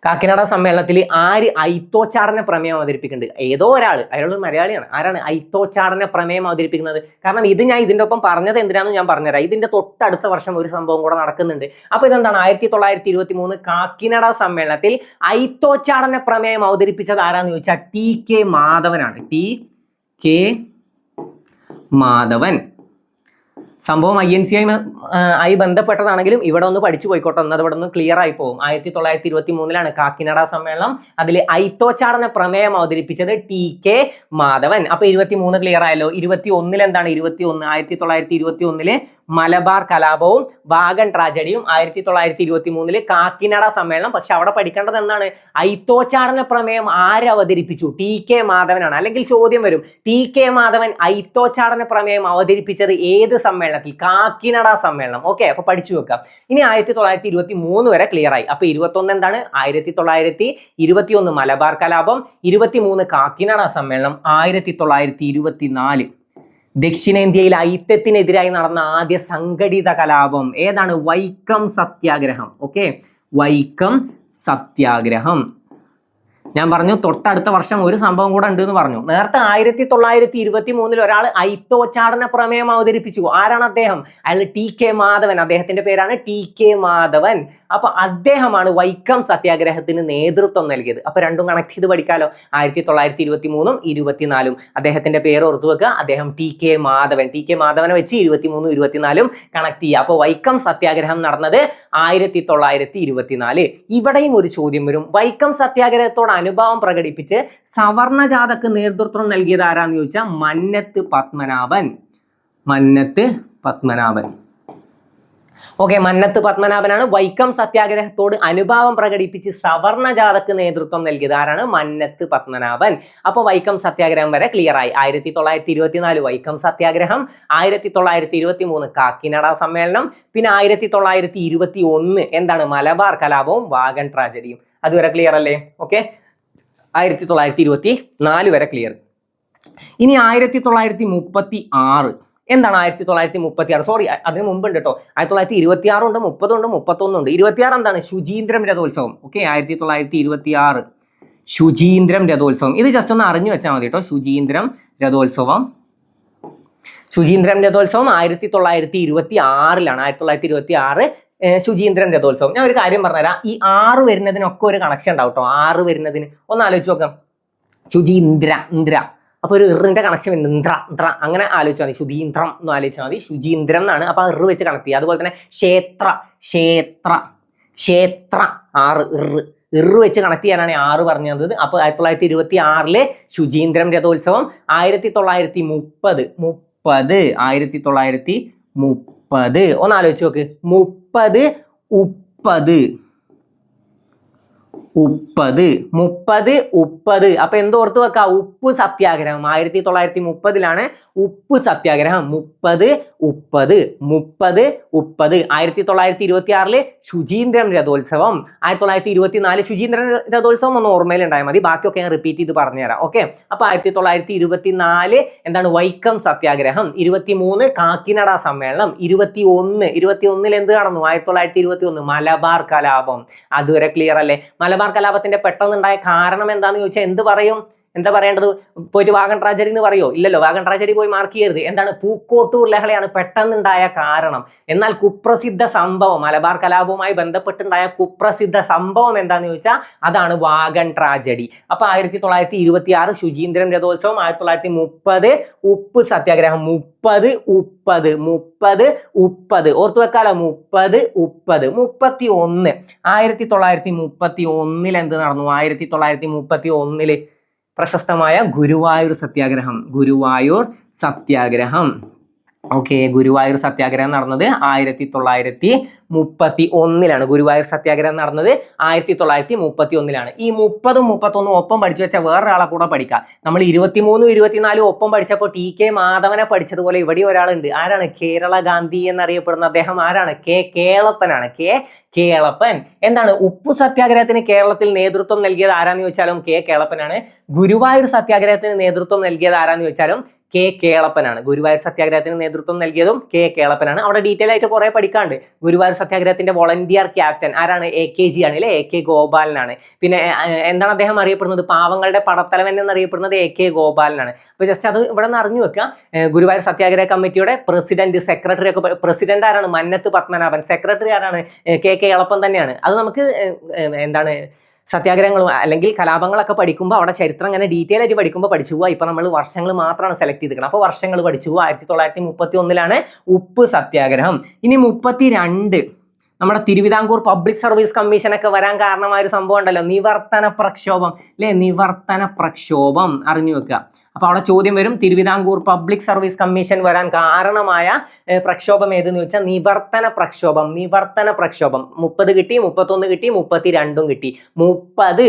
[SPEAKER 1] കാക്കിനാട സമ്മേളനത്തിൽ ആര് ഐത്തോച്ചാടന പ്രമേയം അവതരിപ്പിക്കുന്നുണ്ട്? ഏതോ ഒരാൾ, അയാളൊരു മലയാളിയാണ്. ആരാണ് ഐത്തോച്ചാടന പ്രമേയം അവതരിപ്പിക്കുന്നത്? കാരണം ഇത് ഞാൻ ഇതിന്റെ ഒപ്പം പറഞ്ഞത് എന്തിനാണെന്ന് ഞാൻ പറഞ്ഞുതരാം. ഇതിന്റെ തൊട്ടടുത്ത വർഷം ഒരു സംഭവം കൂടെ നടക്കുന്നുണ്ട്. അപ്പൊ ഇതെന്താണ്? 1923 കാക്കിനാട സമ്മേളനത്തിൽ ഐത്തോച്ചാടന പ്രമേയം അവതരിപ്പിച്ചത് ആരാന്ന് ചോദിച്ചാൽ TK മാധവനാണ്. TK മാധവൻ. സംഭവം INC-യുമായി ബന്ധപ്പെട്ടതാണെങ്കിലും ഇവിടെ ഒന്ന് പഠിച്ചു പോയിക്കോട്ടെ, എന്നത് ഇവിടെ ഒന്ന് ക്ലിയർ ആയി പോകും. 1923 കാക്കിനാട സമ്മേളനം. അതിൽ ഐത്തോച്ചാടന പ്രമേയം അവതരിപ്പിച്ചത് TK മാധവൻ. അപ്പൊ 23 ക്ലിയർ ആയല്ലോ. 21 എന്താണ്? 1921 മലബാർ കലാപവും വാഗൺ ട്രാജഡിയും, 1923 കാക്കിനാട സമ്മേളനം. പക്ഷെ അവിടെ പഠിക്കേണ്ടത് എന്താണ്? ഐത്തോച്ചാടന പ്രമേയം ആര് അവതരിപ്പിച്ചു? TK മാധവനാണ്. അല്ലെങ്കിൽ ചോദ്യം വരും, TK മാധവൻ ഐത്തോച്ചാടന പ്രമേയം അവതരിപ്പിച്ചത് ഏത് സമ്മേളനത്തിൽ? കാക്കിനാട സമ്മേളനം. ഓക്കെ, അപ്പൊ പഠിച്ചു വെക്കാം. ഇനി 1923 വരെ ക്ലിയർ ആയി. അപ്പൊ 21 എന്താണ്? 1921 മലബാർ കലാപം, 23 കാക്കിനാട സമ്മേളനം, 1924 ദക്ഷിണേന്ത്യയിൽ ഐക്യത്തിനെതിരായി നടന്ന ആദ്യ സംഘടിത കലാപം ഏതാണ്? വൈക്കം സത്യാഗ്രഹം. ഓക്കെ, വൈക്കം സത്യാഗ്രഹം. ഞാൻ പറഞ്ഞു തൊട്ടടുത്ത വർഷം ഒരു സംഭവം കൂടെ ഉണ്ട് എന്ന് പറഞ്ഞു. നേരത്തെ 1923 ഒരാൾ ഐത്തോച്ചാടന പ്രമേയം അവതരിപ്പിച്ചു. ആരാണ് അദ്ദേഹം? അയാൾ TK മാധവൻ. അദ്ദേഹത്തിന്റെ പേരാണ് TK മാധവൻ. അപ്പൊ അദ്ദേഹമാണ് വൈക്കം സത്യാഗ്രഹത്തിന് നേതൃത്വം നൽകിയത്. അപ്പൊ രണ്ടും കണക്ട് ചെയ്ത് പഠിക്കാലോ. 1923 24 അദ്ദേഹത്തിന്റെ പേര് ഓർത്തു വെക്കുക. അദ്ദേഹം TK മാധവൻ. TK മാധവനെ വെച്ച് 23 24 കണക്ട് ചെയ്യുക. അപ്പൊ വൈക്കം സത്യാഗ്രഹം നടന്നത് 1924. ഇവിടെയും ഒരു ചോദ്യം വരും. വൈക്കം സത്യാഗ്രഹത്തോട് അനുഭാവം പ്രകടിപ്പിച്ച് സവർണ ജാഥക്ക് നേതൃത്വം നൽകിയത് ആരാന്ന് ചോദിച്ചാൽ മന്നത്ത് പത്മനാഭൻ. മന്നത്ത് പത്മനാഭൻ. ഓക്കെ, മന്നത്ത് പത്മനാഭനാണ്. വൈക്കം സത്യാഗ്രഹത്തോട് അനുഭാവം പ്രകടിപ്പിച്ച് സവർണ ജാഥക്ക് നേതൃത്വം നൽകിയത് ആരാണ്? മന്നത്ത് പത്മനാഭൻ. അപ്പോൾ വൈക്കം സത്യാഗ്രഹം വരെ ക്ലിയർ ആയി. 1924 വൈക്കം സത്യാഗ്രഹം, 1923 കാക്കിനഡ സമ്മേളനം, പിന്നെ 1921 എന്താണ്? മലബാർ കലാപവും വാഗൺ ട്രാജഡിയും. അതുവരെ ക്ലിയർ അല്ലേ? ഓക്കെ, 1924 വരെ ക്ലിയർ. ഇനി 1936 എന്താണ്? 1936 സോറി, അതിന് മുമ്പുണ്ട് കേട്ടോ. 1926 ഉണ്ട്, 30 ഉണ്ട്, 31 ഉണ്ട്. 26 എന്താണ്? ശുചീന്ദ്രം രഥോത്സവം. ഓക്കെ, 1926 ശുചീന്ദ്രം രഥോത്സവം. ഇത് ജസ്റ്റ് ഒന്ന് അറിഞ്ഞു വെച്ചാൽ മതി കേട്ടോ. ശുചീന്ദ്രം രഥോത്സവം 1926 1926 ശുചീന്ദ്രം രഥോത്സവം. ഞാൻ ഒരു കാര്യം പറഞ്ഞുതരാം. ഈ 6 വരുന്നതിനൊക്കെ ഒരു കണക്ഷൻ ഉണ്ടാവും കേട്ടോ. 6 വരുന്നതിന് ഒന്ന് ആലോചിച്ച് നോക്കാം. ഇന്ദ്ര അപ്പൊ ഒരു ഇറിന്റെ കണക്ഷൻ ഉണ്ട്. ഇന്ദ്ര അങ്ങനെ ആലോചിച്ചാൽ മതി. ശുചീന്ദ്രം എന്ന് ആലോചിച്ചാൽ മതി. ശുചീന്ദ്രം എന്നാണ്. അപ്പൊ ഇറ് വെച്ച് കണക്ട് ചെയ്യുക. അതുപോലെ തന്നെ ക്ഷേത്ര 6 ഇറ് വെച്ച് കണക്ട് ചെയ്യാനാണ് 6 പറഞ്ഞത്. അപ്പൊ 1926 ശുചീന്ദ്രം രഥോത്സവം. 1930 ഒന്ന് ആലോചിച്ച് നോക്ക്. 30 അപ്പൊ എന്തോർത്ത് വെക്ക? ഉപ്പ് സത്യാഗ്രഹം. 1930 ഉപ്പ് സത്യാഗ്രഹം. 30 1926 ശുചീന്ദ്രം രഥോത്സവം. 1924 ശുചീന്ദ്രം രഥോത്സവം ഒന്ന് ഓർമ്മയിലുണ്ടായാൽ മതി. ബാക്കിയൊക്കെ ഞാൻ റിപ്പീറ്റ് ചെയ്ത് പറഞ്ഞുതരാം. ഓക്കെ, അപ്പൊ 1924 എന്താണ്? വൈക്കം സത്യാഗ്രഹം. 23 കാക്കിനഡ സമ്മേളനം. 21 എന്ത് നടന്നു? 1921 മലബാർ കലാപം. അതുവരെ ക്ലിയർ അല്ലേ? മലബാർ കലാപത്തിന്റെ പെട്ടെന്നുണ്ടായ കാരണം എന്താന്ന് ചോദിച്ചാൽ എന്ത് പറയും? എന്താ പറയേണ്ടത്? പോയിട്ട് വാഗൺ ട്രാജഡി എന്ന് പറയോ? ഇല്ലല്ലോ, വാഗൺ ട്രാജഡി പോയി മാർക്ക് ചെയ്യരുത്. എന്താണ്? പൂക്കോട്ടൂർ ലഹളയാണ് പെട്ടെന്നുണ്ടായ കാരണം. എന്നാൽ കുപ്രസിദ്ധ സംഭവം, മലബാർ കലാപവുമായി ബന്ധപ്പെട്ടുണ്ടായ കുപ്രസിദ്ധ സംഭവം എന്താന്ന് ചോദിച്ചാൽ അതാണ് വാഗൺ ട്രാജഡി. അപ്പൊ 1926 ശുചീന്ദ്രം രഥോത്സവം. 1930 ഉപ്പ് സത്യാഗ്രഹം. 30 ഓർത്തു വെക്കാലോ. 30 31 1931 എന്ത് നടന്നു? 1931 പ്രശസ്തമായ ഗുരുവായൂർ സത്യാഗ്രഹം. ഓക്കെ, ഗുരുവായൂർ സത്യാഗ്രഹം നടന്നത് 1931 ഗുരുവായൂർ സത്യാഗ്രഹം നടന്നത് 1931 ഈ 30 31 ഒപ്പം പഠിച്ചു വെച്ചാൽ വേറൊരാളെ കൂടെ പഠിക്കാം. നമ്മൾ 23 24 ഒപ്പം പഠിച്ചപ്പോൾ TK മാധവനെ പഠിച്ചതുപോലെ ഇവിടെ ഒരാളുണ്ട്. ആരാണ്? കേരള ഗാന്ധി എന്നറിയപ്പെടുന്ന അദ്ദേഹം ആരാണ്? കേളപ്പനാണ്. കേളപ്പൻ. എന്താണ്? ഉപ്പു സത്യാഗ്രഹത്തിന് കേരളത്തിൽ നേതൃത്വം നൽകിയത് ആരാന്ന് ചോദിച്ചാലും കേളപ്പനാണ്. ഗുരുവായൂർ സത്യാഗ്രഹത്തിന് നേതൃത്വം നൽകിയത് ആരാന്ന് ചോദിച്ചാലും കേളപ്പനാണ്. ഗുരുവായൂർ സത്യാഗ്രഹത്തിന് നേതൃത്വം നൽകിയതും കേളപ്പനാണ്. അവിടെ ഡീറ്റെയിൽ ആയിട്ട് കുറെ പഠിക്കാണ്ട്. ഗുരുവായൂർ സത്യാഗ്രഹത്തിന്റെ വോളണ്ടിയർ ക്യാപ്റ്റൻ ആരാണ്? AKG ആണ് അല്ലെ? AK ഗോപാലനാണ്. പിന്നെ എന്താണ് അദ്ദേഹം അറിയപ്പെടുന്നത്? പാവങ്ങളുടെ പടത്തലവൻ എന്നറിയപ്പെടുന്നത് AK ഗോപാലനാണ്. അപ്പൊ ജസ്റ്റ് അത് ഇവിടെ നിന്ന് അറിഞ്ഞു വെക്കുക. ഗുരുവായൂർ സത്യാഗ്രഹ കമ്മിറ്റിയുടെ പ്രസിഡന്റ്, സെക്രട്ടറി ഒക്കെ. പ്രസിഡന്റ് ആരാണ്? മന്നത്ത് പത്മനാഭൻ. സെക്രട്ടറി ആരാണ്? കേളപ്പൻ തന്നെയാണ്. അത് നമുക്ക് എന്താണ് സത്യാഗ്രഹങ്ങളും അല്ലെങ്കിൽ കലാപങ്ങളൊക്കെ പഠിക്കുമ്പോൾ അവിടെ ചരിത്രം അങ്ങനെ ഡീറ്റെയിൽ ആയിട്ട് പഠിക്കുമ്പോൾ പഠിച്ചു പോവുക. ഇപ്പൊ നമ്മൾ വർഷങ്ങൾ മാത്രമാണ് സെലക്ട് ചെയ്തിരിക്കണം. അപ്പോൾ വർഷങ്ങൾ പഠിച്ചു പോവുക. 1931 ഉപ്പ് സത്യാഗ്രഹം. ഇനി 32 നമ്മുടെ തിരുവിതാംകൂർ പബ്ലിക് സർവീസ് കമ്മീഷൻ ഒക്കെ വരാൻ കാരണമായ ഒരു സംഭവം ഉണ്ടല്ലോ, നിവർത്തന പ്രക്ഷോഭം അല്ലെ? നിവർത്തന പ്രക്ഷോഭം അറിഞ്ഞു വെക്കുക. അപ്പൊ അവിടെ ചോദ്യം വരും, തിരുവിതാംകൂർ പബ്ലിക് സർവീസ് കമ്മീഷൻ വരാൻ കാരണമായ പ്രക്ഷോഭം ഏതെന്ന് ചോദിച്ചാൽ നിവർത്തന പ്രക്ഷോഭം. 30 കിട്ടി, 31 കിട്ടി, 32 കിട്ടി. 30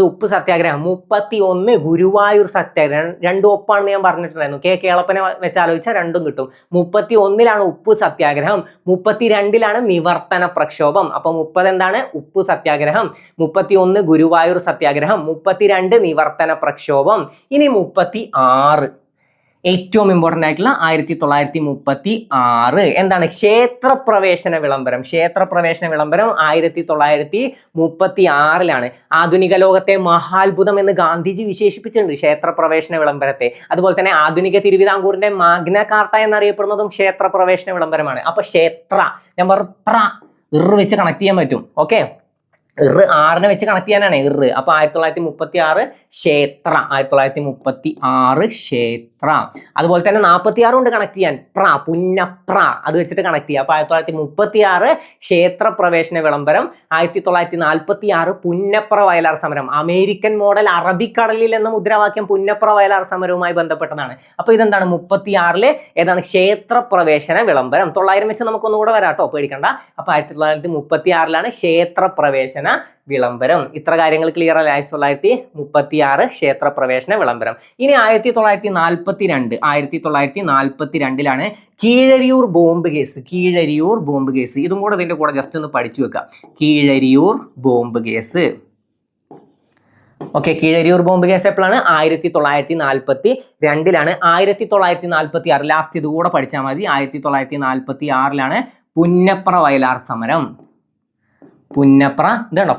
[SPEAKER 1] ഉപ്പ് സത്യാഗ്രഹം. 31 ഗുരുവായൂർ സത്യാഗ്രഹം. രണ്ടും ഒപ്പാണെന്ന് ഞാൻ പറഞ്ഞിട്ടുണ്ടായിരുന്നു. കേളപ്പനെ വെച്ച് ആലോചിച്ചാൽ രണ്ടും കിട്ടും. 31 ഉപ്പ് സത്യാഗ്രഹം, 32 നിവർത്തന പ്രക്ഷോഭം. അപ്പൊ 30 എന്താണ്? ഉപ്പ് സത്യാഗ്രഹം. 31 ഗുരുവായൂർ സത്യാഗ്രഹം. 32 നിവർത്തന പ്രക്ഷോഭം. ഇനി 36 ഏറ്റവും ഇമ്പോർട്ടന്റ് ആയിട്ടുള്ള 1936 എന്താണ്? ക്ഷേത്രപ്രവേശന വിളംബരം. 1936 ആധുനിക ലോകത്തെ മഹാത്ഭുതം എന്ന് ഗാന്ധിജി വിശേഷിപ്പിച്ചിട്ടുണ്ട് ക്ഷേത്രപ്രവേശന വിളംബരത്തെ. അതുപോലെ തന്നെ ആധുനിക തിരുവിതാംകൂറിന്റെ മാഗ്ന കാർട്ട എന്നറിയപ്പെടുന്നതും ക്ഷേത്രപ്രവേശന വിളംബരമാണ്. അപ്പൊ ക്ഷേത്ര നമ്പർ വെച്ച് കണക്ട് ചെയ്യാൻ പറ്റും. ഓക്കെ, ആറിനെ വെച്ച് കണക്ട് ചെയ്യാനാണ് അപ്പൊ 1936 ക്ഷേത്ര, 1936 ക്ഷേത്ര. അതുപോലെ തന്നെ 46 കൊണ്ട് കണക്ട് ചെയ്യാൻ പുന്നപ്ര, അത് വെച്ചിട്ട് കണക്ട് ചെയ്യാം. അപ്പൊ 1936 ക്ഷേത്ര പ്രവേശന വിളംബരം, 1946 പുന്നപ്ര വയലാർ സമരം. അമേരിക്കൻ മോഡൽ അറബിക്കടലിൽ എന്ന മുദ്രാവാക്യം പുന്നപ്ര വയലാർ സമരവുമായി ബന്ധപ്പെട്ടതാണ്. അപ്പൊ ഇതെന്താണ് 36 ഏതാണ് ക്ഷേത്ര പ്രവേശന വിളംബരം. 900 വെച്ച് നമുക്കൊന്നുകൂടെ വരാട്ടോ, പേടിക്കണ്ട. അപ്പൊ 1936 ക്ഷേത്ര പ്രവേശന വിളംബരം. ഇത്ര കാര്യങ്ങൾ ക്ലിയർ അല്ലേ? 1936 ക്ഷേത്ര പ്രവേശന വിളംബരം. ഇനി 1942 Keezhariyur bomb case. Keezhariyur bomb case ഇതും കൂടെ ഇതിന്റെ കൂടെ ജസ്റ്റ് ഒന്ന് പഠിച്ചു വെക്കാം. Keezhariyur bomb case. Okay, Keezhariyur bomb case എപ്പോഴാണ്? 1942. 1946 ലാസ്റ്റ് ഇതുകൂടെ പഠിച്ചാൽ മതി. 1946 പുന്നപ്ര വയലാർ സമരം. പുന്നപ്ര ഇതാണോ?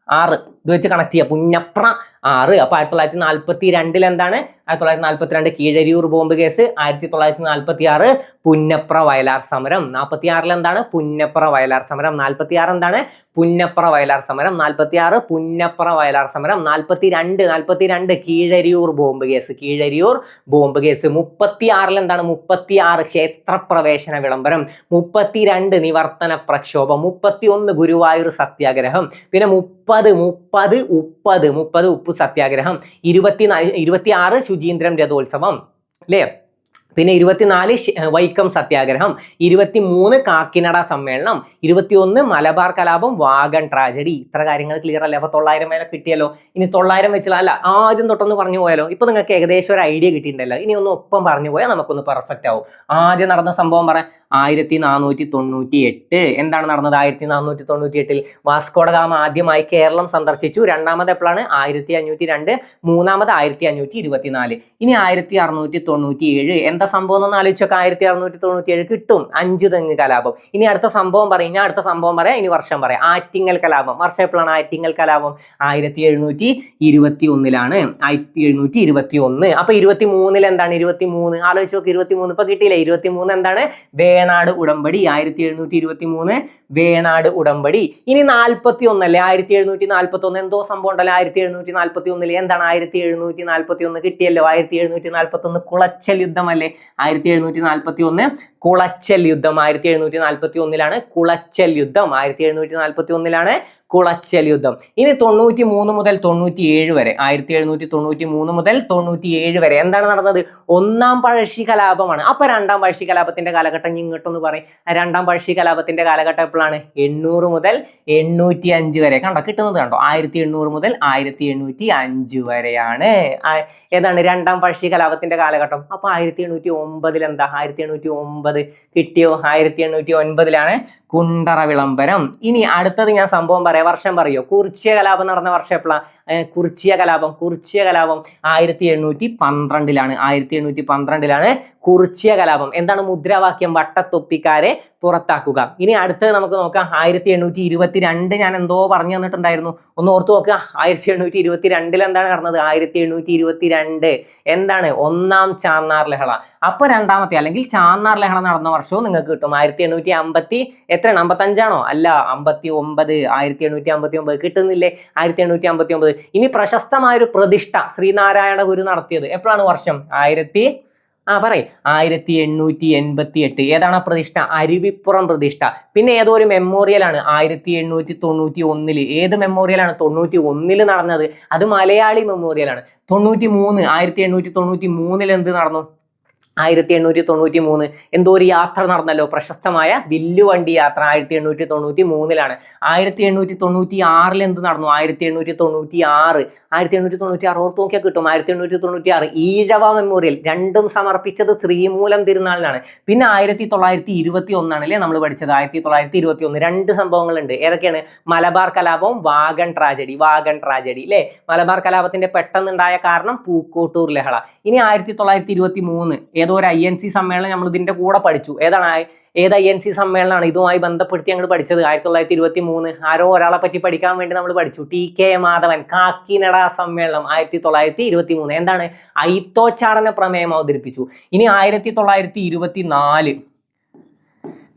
[SPEAKER 1] 6 ഇത് വെച്ച് കണക്ട് ചെയ്യുക. പുന്നപ്ര 6. അപ്പൊ 1942 എന്താണ്? 1942 കീഴരിയൂർ ബോംബ് കേസ്. 1946 പുന്നപ്ര വയലാർ സമരം. 46 എന്താണ്? പുന്നപ്ര വയലാർ സമരം. 46 എന്താണ്? പുന്നപ്ര വയലാർ സമരം. 46 പുന്നപ്ര വയലാർ സമരം. 42 Keezhariyur bomb case. Keezhariyur bomb case. 36 എന്താണ്? 36 ക്ഷേത്രപ്രവേശന വിളംബരം. 32 നിവർത്തന പ്രക്ഷോഭം. 31 ഗുരുവായൂർ സത്യാഗ്രഹം. പിന്നെ 30 ഉപ്പ് സത്യാഗ്രഹം. 26 ശുചീന്ദ്രം രഥോത്സവം അല്ലേ? പിന്നെ 24 വൈക്കം സത്യാഗ്രഹം. 23 കാക്കിനട സമ്മേളനം. 21 മലബാർ കലാപം, വാഗൺ ട്രാജഡി. ഇത്ര കാര്യങ്ങൾ ക്ലിയർ അല്ലേ? അപ്പൊ 900 മേലെ കിട്ടിയല്ലോ. ഇനി 900 വെച്ചാൽ അല്ല, ആദ്യം തൊട്ടൊന്ന് പറഞ്ഞു പോയാലോ? ഇപ്പൊ നിങ്ങൾക്ക് ഏകദേശം ഒരു ഐഡിയ കിട്ടിയിട്ടുണ്ടല്ലോ. ഇനി ഒന്ന് ഒപ്പം പറഞ്ഞു പോയാൽ നമുക്കൊന്ന് പെർഫെക്റ്റ് ആവും. ആദ്യം നടന്ന സംഭവം പറയാം. 1498 എന്താണ് നടന്നത്? 1498 വാസ്കോഡ ഗാമ ആദ്യമായി കേരളം സന്ദർശിച്ചു. രണ്ടാമത് എപ്പോഴാണ്? 1502. മൂന്നാമത് 1524. ഇനി 1697 എന്താ സംഭവം എന്ന് ആലോചിച്ചൊക്കെ. 1697 കിട്ടും. 5 തെങ്ങ് കലാപം. ഇനി അടുത്ത സംഭവം പറയും. ഞാൻ അടുത്ത സംഭവം പറയാം, ഇനി വർഷം പറയാം. ആറ്റിങ്ങൽ കലാപം. വർഷം എപ്പോഴാണ് ആറ്റിങ്ങൽ കലാപം? 1721. 1721. അപ്പൊ 23 എന്താണ്? 23 ആലോചിച്ച് നോക്ക്. 23 ഇപ്പൊ കിട്ടിയില്ലേ? 23 എന്താണ്? വേണാട് ഉടമ്പടി. 1723 വേണാട് ഉടമ്പടി. ഇനി 41 അല്ലേ? 1741 എന്തോ സംഭവം ഉണ്ടല്ലോ. 1741 എന്താണ്? 1741 കിട്ടിയല്ലോ. 1741 കുളച്ചൽ യുദ്ധം അല്ലേ? 1741 കുളച്ചൽ യുദ്ധം. 1741 കുളച്ചൽ യുദ്ധം. 1741 കുളച്ചൽ യുദ്ധം. ഇനി 93 മുതൽ 97 വരെ, 1793 മുതൽ 97 വരെ എന്താണ് നടന്നത്? ഒന്നാം പഴശ്ശി കലാപമാണ്. അപ്പൊ രണ്ടാം പഴശ്ശി കലാപത്തിന്റെ കാലഘട്ടം ഇങ്ങോട്ടൊന്ന് പറയും. രണ്ടാം പഴശ്ശി കലാപത്തിന്റെ കാലഘട്ടം എപ്പോഴാണ്? 800 മുതൽ 805 വരെ. കണ്ടോ? കിട്ടുന്നത് കണ്ടോ? 1800 മുതൽ 1805 വരെയാണ് ഏതാണ്? രണ്ടാം പഴശ്ശി കലാപത്തിന്റെ കാലഘട്ടം. അപ്പൊ 1809 എന്താ? 1809 കിട്ടിയോ? 1809 കുണ്ടറ വിളംബരം. ഇനി അടുത്തത് ഞാൻ സംഭവം പറയാം. വർഷം പറയോ? കുറിച്യ കലാപം നടന്ന വർഷം എപ്പോഴാണ്? കുറിച്യ കലാപം 1812. 1812 കുറിച്യ കലാപം. എന്താണ് മുദ്രാവാക്യം? വട്ടത്തൊപ്പിക്കാരെ പുറത്താക്കുക. ഇനി അടുത്തത് നമുക്ക് നോക്കാം. 1822 ഞാൻ എന്തോ പറഞ്ഞു തന്നിട്ടുണ്ടായിരുന്നു, ഒന്ന് ഓർത്തു നോക്കുക. 1822 എന്താണ് നടന്നത്? 1822 എന്താണ്? ഒന്നാം ചാന്നാർ ലഹള. അപ്പൊ രണ്ടാമത്തെ അല്ലെങ്കിൽ ചാന്നാർ ലഹള നടന്ന വർഷവും നിങ്ങൾക്ക് കിട്ടും. 1850 എത്രയാണ്? 55 അല്ല, 59. 1859 കിട്ടുന്നില്ലേ? 1859. ഇനി പ്രശസ്തമായൊരു പ്രതിഷ്ഠ ശ്രീനാരായണ ഗുരു നടത്തിയത് എപ്പോഴാണ്? വർഷം 1888. ഏതാണ് പ്രതിഷ്ഠ? അരുവിപ്പുറം പ്രതിഷ്ഠ. പിന്നെ ഏതോ ഒരു മെമ്മോറിയൽ ആണ് 1891. ഏത് മെമ്മോറിയൽ ആണ്? 91 നടന്നത്? അത് മലയാളി മെമ്മോറിയൽ ആണ്. 1893 എന്ത് നടന്നു? 1893 എന്തോ ഒരു യാത്ര നടന്നല്ലോ, പ്രശസ്തമായ വില്ലുവണ്ടി യാത്ര. 1893 1896 എന്ത് നടന്നു? 1896 ഓർത്ത് നോക്കിയാൽ കിട്ടും. 1896 ഈഴവ മെമ്മോറിയൽ. രണ്ടും സമർപ്പിച്ചത് ശ്രീമൂലം തിരുനാളിനാണ്. പിന്നെ 1921 അല്ലേ നമ്മൾ പഠിച്ചത്? 1921 രണ്ട് സംഭവങ്ങളുണ്ട്. ഏതൊക്കെയാണ്? മലബാർ കലാപവും വാഗൺ ട്രാജഡി. അല്ലേ? മലബാർ കലാപത്തിന്റെ പെട്ടെന്നുണ്ടായ കാരണം പൂക്കോട്ടൂർ ലഹള. ഇനി 1923 ഏതോ ഒരു INC സമ്മേളനം നമ്മൾ ഇതിന്റെ കൂടെ പഠിച്ചു. ഏത് INC സമ്മേളനമാണ് ഇതുമായി ബന്ധപ്പെടുത്തി ഞങ്ങൾ പഠിച്ചത്? 1923 ആരോ ഒരാളെ പറ്റി പഠിക്കാൻ വേണ്ടി നമ്മൾ പഠിച്ചു. TK മാധവൻ കാക്കിനട സമ്മേളനം 1923. എന്താണ്? ഐത്തോച്ചാടന പ്രമേയം അവതരിപ്പിച്ചു. ഇനി 1924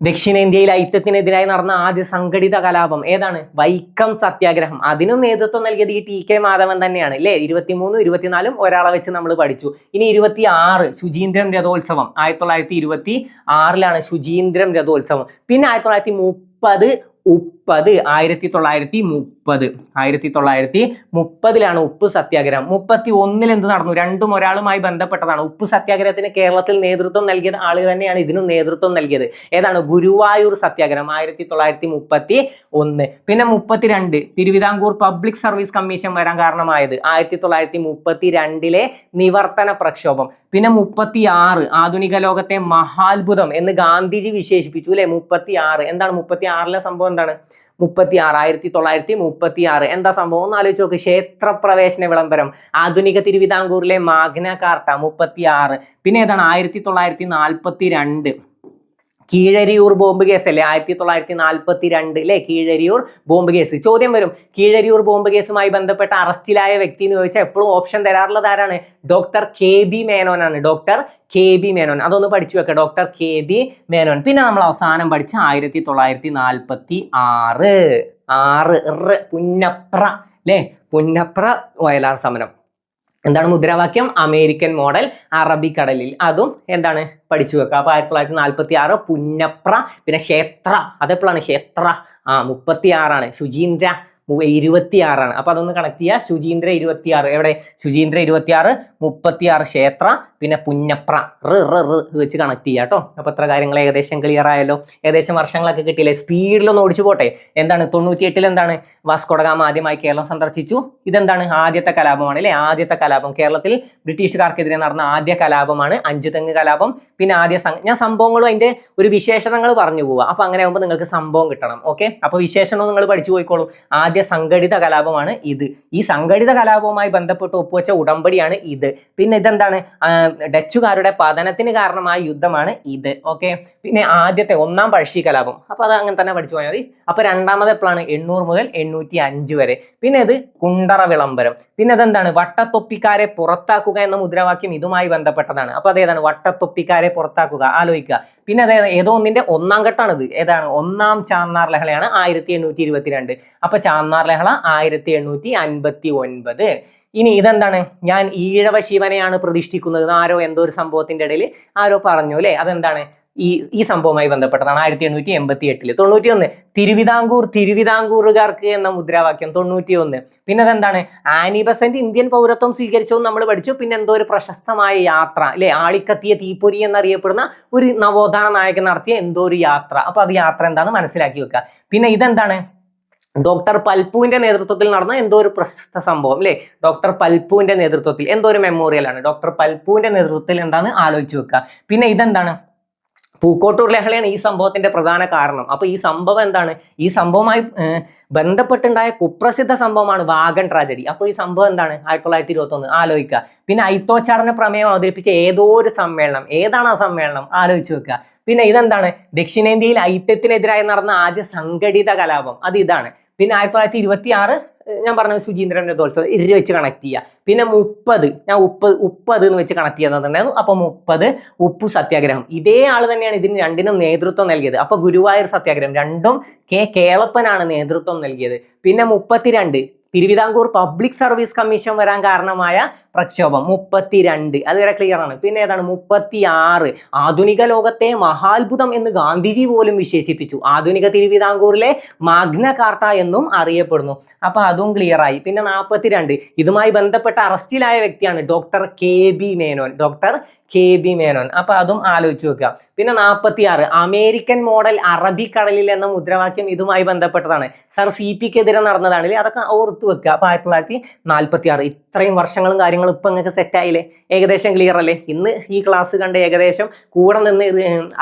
[SPEAKER 1] ദക്ഷിണേന്ത്യയിൽ ഐക്യത്തിനെതിരായി നടന്ന ആദ്യ സംഘടിത കലാപം ഏതാണ്? വൈക്കം സത്യാഗ്രഹം. അതിനും നേതൃത്വം നൽകിയത് ഈ ടി കെ മാധവൻ തന്നെയാണ് അല്ലേ? 23, 24 ഒരാളെ വെച്ച് നമ്മൾ പഠിച്ചു. ഇനി 26 ശുചീന്ദ്രം രഥോത്സവം 1926 ശുചീന്ദ്രം രഥോത്സവം. പിന്നെ 1930 1930 ഉപ്പ് സത്യാഗ്രഹം. 31 എന്ത് നടന്നു? രണ്ടും ഒരാളുമായി ബന്ധപ്പെട്ടതാണ്. ഉപ്പ് സത്യാഗ്രഹത്തിന് കേരളത്തിൽ നേതൃത്വം നൽകിയത് ആള് തന്നെയാണ് ഇതിനും നേതൃത്വം നൽകിയത്. ഏതാണ്? ഗുരുവായൂർ സത്യാഗ്രഹം 1931. പിന്നെ 32 തിരുവിതാംകൂർ പബ്ലിക് സർവീസ് കമ്മീഷൻ വരാൻ കാരണമായത് 1932 നിവർത്തന പ്രക്ഷോഭം. പിന്നെ 36 ആധുനിക ലോകത്തെ മഹാത്ഭുതം എന്ന് ഗാന്ധിജി വിശേഷിപ്പിച്ചു അല്ലെ? 36 എന്താണ് 36 സംഭവം? എന്താണ് 1936 എന്താ സംഭവം? ഒന്ന് ആലോചിച്ച് നോക്ക്. ക്ഷേത്രപ്രവേശന വിളംബരം, ആധുനിക തിരുവിതാംകൂറിലെ മാഗ്ന കാർട്ട 36. പിന്നെ ഏതാണ്? 1942 കീഴരിയൂർ ബോംബ് കേസ് അല്ലേ? 1942 അല്ലെ? Keezhariyur bomb case. ചോദ്യം വരും, കീഴരിയൂർ ബോംബ് കേസുമായി ബന്ധപ്പെട്ട അറസ്റ്റിലായ വ്യക്തി എന്ന് ചോദിച്ചാൽ എപ്പോഴും ഓപ്ഷൻ തരാറുള്ളത് ആരാണ്? ഡോക്ടർ KB മേനോൻ ആണ്. Doctor KB Menon. അതൊന്ന് പഠിച്ചു വെക്കുക, ഡോക്ടർ KB മേനോൻ. പിന്നെ നമ്മൾ അവസാനം പഠിച്ച 1946 പുന്നപ്ര അല്ലെ? പുന്നപ്ര വയലാർ സമരം. എന്താണ് മുദ്രാവാക്യം? അമേരിക്കൻ മോഡൽ അറബിക്കടലിൽ. അതും എന്താണ് പഠിച്ചു വെക്കുക. അപ്പൊ 1946 പുന്നപ്ര. പിന്നെ ക്ഷേത്ര, അതെപ്പോഴാണ് ക്ഷേത്ര? 36 ശുചീന്ദ്ര 26. അപ്പൊ അതൊന്ന് കണക്ട് ചെയ്യുക. ശുചീന്ദ്ര 26 എവിടെ? ശുചീന്ദ്ര 26, 36 ക്ഷേത്ര, പിന്നെ പുന്നപ്ര വെച്ച് കണക്ട് ചെയ്യുക കേട്ടോ. അപ്പൊ എത്ര കാര്യങ്ങൾ ഏകദേശം ക്ലിയർ ആയല്ലോ. ഏകദേശം വർഷങ്ങളൊക്കെ കിട്ടിയില്ലേ? സ്പീഡിലൊന്ന് ഓടിച്ചു പോട്ടെ. എന്താണ് 98 എന്താണ് വാസ്കോ ഡ ഗാമ ആദ്യമായി കേരളം സന്ദർശിച്ചു. ഇതെന്താണ്? ആദ്യത്തെ കലാപമാണ് അല്ലെ? ആദ്യത്തെ കലാപം കേരളത്തിൽ ബ്രിട്ടീഷുകാർക്കെതിരെ നടന്ന ആദ്യ കലാപമാണ് അഞ്ചുതെങ്ങ് കലാപം. പിന്നെ ഞാൻ സംഭവങ്ങളും അതിന്റെ ഒരു വിശേഷണങ്ങൾ പറഞ്ഞു പോവുക. അപ്പൊ അങ്ങനെ ആകുമ്പോൾ നിങ്ങൾക്ക് സംഭവം കിട്ടണം. ഓക്കെ, അപ്പൊ വിശേഷണവും നിങ്ങൾ പഠിച്ചു പോയിക്കോളൂ. ആദ്യ സംഘടിത കലാപമാണ് ഇത്. ഈ സംഘടിത കലാപവുമായി ബന്ധപ്പെട്ട് ഒപ്പുവെച്ച ഉടമ്പടിയാണ് ഇത്. പിന്നെ ഇതെന്താണ്? ഡച്ചുകാരുടെ പതനത്തിന് കാരണമായ യുദ്ധമാണ് ഇത്. ഓക്കെ, പിന്നെ ആദ്യത്തെ ഒന്നാം പഴശ്ശി കലാപം. അപ്പൊ അത് അങ്ങനെ തന്നെ പഠിച്ചു പോയാൽ മതി. അപ്പൊ രണ്ടാമത് എപ്പോഴാണ്? 800 മുതൽ 805 വരെ. പിന്നെ ഇത് കുണ്ടറ വിളംബരം. പിന്നെ അതെന്താണ്? വട്ടത്തൊപ്പിക്കാരെ പുറത്താക്കുക എന്ന മുദ്രാവാക്യം ഇതുമായി ബന്ധപ്പെട്ടതാണ്. അപ്പൊ അതേതാണ്? വട്ടത്തൊപ്പിക്കാരെ പുറത്താക്കുക. ആലോചിക്കുക. പിന്നെ അതായത് ഏതോ ഒന്നിന്റെ ഒന്നാം ഘട്ടമാണിത്. ഏതാണ്? ഒന്നാം ചാന്നാർ ലഹളയാണ് 1822. അപ്പൊ ചാന്നാർ ലഹള 1859. ഇനി ഇതെന്താണ്? ഞാൻ ഈഴവ ശിവനെയാണ് പ്രതിഷ്ഠിക്കുന്നത്. ആരോ എന്തോ ഒരു സംഭവത്തിന്റെ ഇടയിൽ ആരോ പറഞ്ഞു അല്ലെ? അതെന്താണ്? ഈ സംഭവവുമായി ബന്ധപ്പെട്ടതാണ് 1888. 91 തിരുവിതാംകൂറുകാർക്ക് എന്ന മുദ്രാവാക്യം 91. പിന്നെ അതെന്താണ്? ആനി ബസന്റ് ഇന്ത്യൻ പൗരത്വം സ്വീകരിച്ചതും നമ്മൾ പഠിച്ചു. പിന്നെ എന്തോ ഒരു പ്രശസ്തമായ യാത്ര അല്ലെ? ആളിക്കത്തിയ തീപ്പൊരി എന്നറിയപ്പെടുന്ന ഒരു നവോത്ഥാന നായകൻ നടത്തിയ എന്തോ ഒരു യാത്ര. അപ്പൊ അത് യാത്ര എന്താണെന്ന് മനസ്സിലാക്കി വെക്കുക. പിന്നെ ഇതെന്താണ്? ഡോക്ടർ പൽപുവിന്റെ നേതൃത്വത്തിൽ നടന്ന എന്തോ ഒരു പ്രശസ്ത സംഭവം അല്ലെ? ഡോക്ടർ പൽപുവിന്റെ നേതൃത്വത്തിൽ എന്തോ ഒരു മെമ്മോറിയൽ ആണ്. ഡോക്ടർ പൽപുവിന്റെ നേതൃത്വത്തിൽ എന്താന്ന് ആലോചിച്ച് വെക്കുക. പിന്നെ ഇതെന്താണ്? പൂക്കോട്ടൂർ ലഹളയാണ് ഈ സംഭവത്തിന്റെ പ്രധാന കാരണം. അപ്പൊ ഈ സംഭവം എന്താണ്? ഈ സംഭവവുമായി ബന്ധപ്പെട്ടുണ്ടായ കുപ്രസിദ്ധ സംഭവമാണ് വാഗൺ ട്രാജഡി. അപ്പൊ ഈ സംഭവം എന്താണ്? 1921. ആലോചിക്കുക. പിന്നെ ഐത്തോച്ചാടന പ്രമേയം അവതരിപ്പിച്ച ഏതോ ഒരു സമ്മേളനം. ഏതാണ് ആ സമ്മേളനം? ആലോചിച്ച് വെക്കുക. പിന്നെ ഇതെന്താണ്? ദക്ഷിണേന്ത്യയിൽ ഐക്യത്തിനെതിരായി നടന്ന ആദ്യ സംഘടിത കലാപം. അത് ഇതാണ്. പിന്നെ 1926 ഞാൻ പറഞ്ഞത് ശുചീന്ദ്രൻ രഥോത്സവം വെച്ച് കണക്ട് ചെയ്യുക. പിന്നെ 30 ഞാൻ ഉപ്പത് എന്ന് വെച്ച് കണക്ട് ചെയ്യുന്നുണ്ടായിരുന്നു. അപ്പൊ 30 ഉപ്പു സത്യാഗ്രഹം. ഇതേ ആള് തന്നെയാണ് ഇതിന് രണ്ടിനും നേതൃത്വം നൽകിയത്. അപ്പൊ ഗുരുവായൂർ സത്യാഗ്രഹം രണ്ടും കേളപ്പനാണ് നേതൃത്വം നൽകിയത്. പിന്നെ 32 തിരുവിതാംകൂർ പബ്ലിക് സർവീസ് കമ്മീഷൻ വരാൻ കാരണമായ പ്രക്ഷോഭം 32. അതുവരെ ക്ലിയർ ആണ്. പിന്നെ ഏതാണ്? 36 ആധുനിക ലോകത്തെ മഹാത്ഭുതം എന്ന് ഗാന്ധിജി പോലും വിശേഷിപ്പിച്ചു. ആധുനിക തിരുവിതാംകൂറിലെ മാഗ്ന കാർട്ട എന്നും അറിയപ്പെടുന്നു. അപ്പൊ അതും ക്ലിയർ ആയി. പിന്നെ 42 ഇതുമായി ബന്ധപ്പെട്ട അറസ്റ്റിലായ വ്യക്തിയാണ് doctor KB Menon. Doctor KB Menon. അപ്പൊ അതും ആലോചിച്ച് വെക്കുക. പിന്നെ 46 അമേരിക്കൻ മോഡൽ അറബിക്കടലിൽ എന്ന മുദ്രാവാക്യം ഇതുമായി ബന്ധപ്പെട്ടതാണ്. സർ CP-ക്കെതിരെ നടന്നതാണെങ്കിൽ അതൊക്കെ ഓർത്ത് വെക്കുക. അപ്പൊ 1946. ഇത്രയും വർഷങ്ങളും കാര്യങ്ങളും ഇപ്പൊ നിങ്ങൾക്ക് സെറ്റ് ആയില്ലേ? ഏകദേശം ക്ലിയർ അല്ലേ? ഇന്ന് ഈ ക്ലാസ് കണ്ട് ഏകദേശം കൂടെ നിന്ന്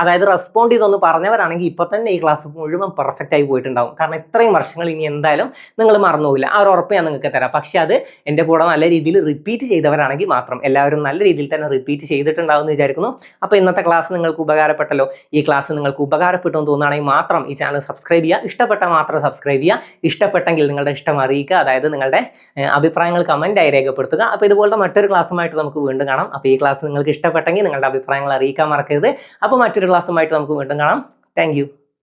[SPEAKER 1] അതായത് റെസ്പോണ്ട് ചെയ്തൊന്ന് പറഞ്ഞവരാണെങ്കിൽ ഇപ്പൊ തന്നെ ഈ ക്ലാസ് മുഴുവൻ പെർഫെക്റ്റ് ആയി പോയിട്ടുണ്ടാവും. കാരണം ഇത്രയും വർഷങ്ങൾ ഇനി എന്തായാലും നിങ്ങൾ മറന്നുപോകില്ല. ആ ഒരു ഉറപ്പ് ഞാൻ നിങ്ങൾക്ക് തരാം. പക്ഷെ അത് എൻ്റെ കൂടെ നല്ല രീതിയിൽ റിപ്പീറ്റ് ചെയ്തവരാണെങ്കിൽ മാത്രം. എല്ലാവരും നല്ല രീതിയിൽ തന്നെ റിപ്പീറ്റ് ചെയ്തിട്ടുണ്ടാവും എന്ന് വിചാരിക്കുന്നു. അപ്പോൾ ഇന്നത്തെ ക്ലാസ് നിങ്ങൾക്ക് ഉപകാരപ്പെട്ടല്ലോ. ഈ ക്ലാസ് നിങ്ങൾക്ക് ഉപകാരപ്പെട്ടു എന്ന് തോന്നുകയാണെങ്കിൽ മാത്രം ഈ ചാനൽ സബ്സ്ക്രൈബ് ചെയ്യുക. ഇഷ്ടപ്പെട്ടാൽ മാത്രം സബ്സ്ക്രൈബ് ചെയ്യുക. ഇഷ്ടപ്പെട്ടെങ്കിൽ നിങ്ങളുടെ ഇഷ്ടം അറിയിക്കുക. അതായത് നിങ്ങളുടെ അഭിപ്രായങ്ങൾ കമൻറ്റായി രേഖപ്പെടുത്തുക. അപ്പോൾ ഇതുപോലത്തെ മറ്റൊരു ക്ലാസ്സുമായിട്ട് നമുക്ക് വീണ്ടും കാണാം. അപ്പോൾ ഈ ക്ലാസ് നിങ്ങൾക്ക് ഇഷ്ടപ്പെട്ടെങ്കിൽ നിങ്ങളുടെ അഭിപ്രായങ്ങൾ അറിയിക്കാൻ മറക്കരുത്. അപ്പോൾ മറ്റൊരു ക്ലാസ്സുമായിട്ട് നമുക്ക് വീണ്ടും കാണാം. Thank you.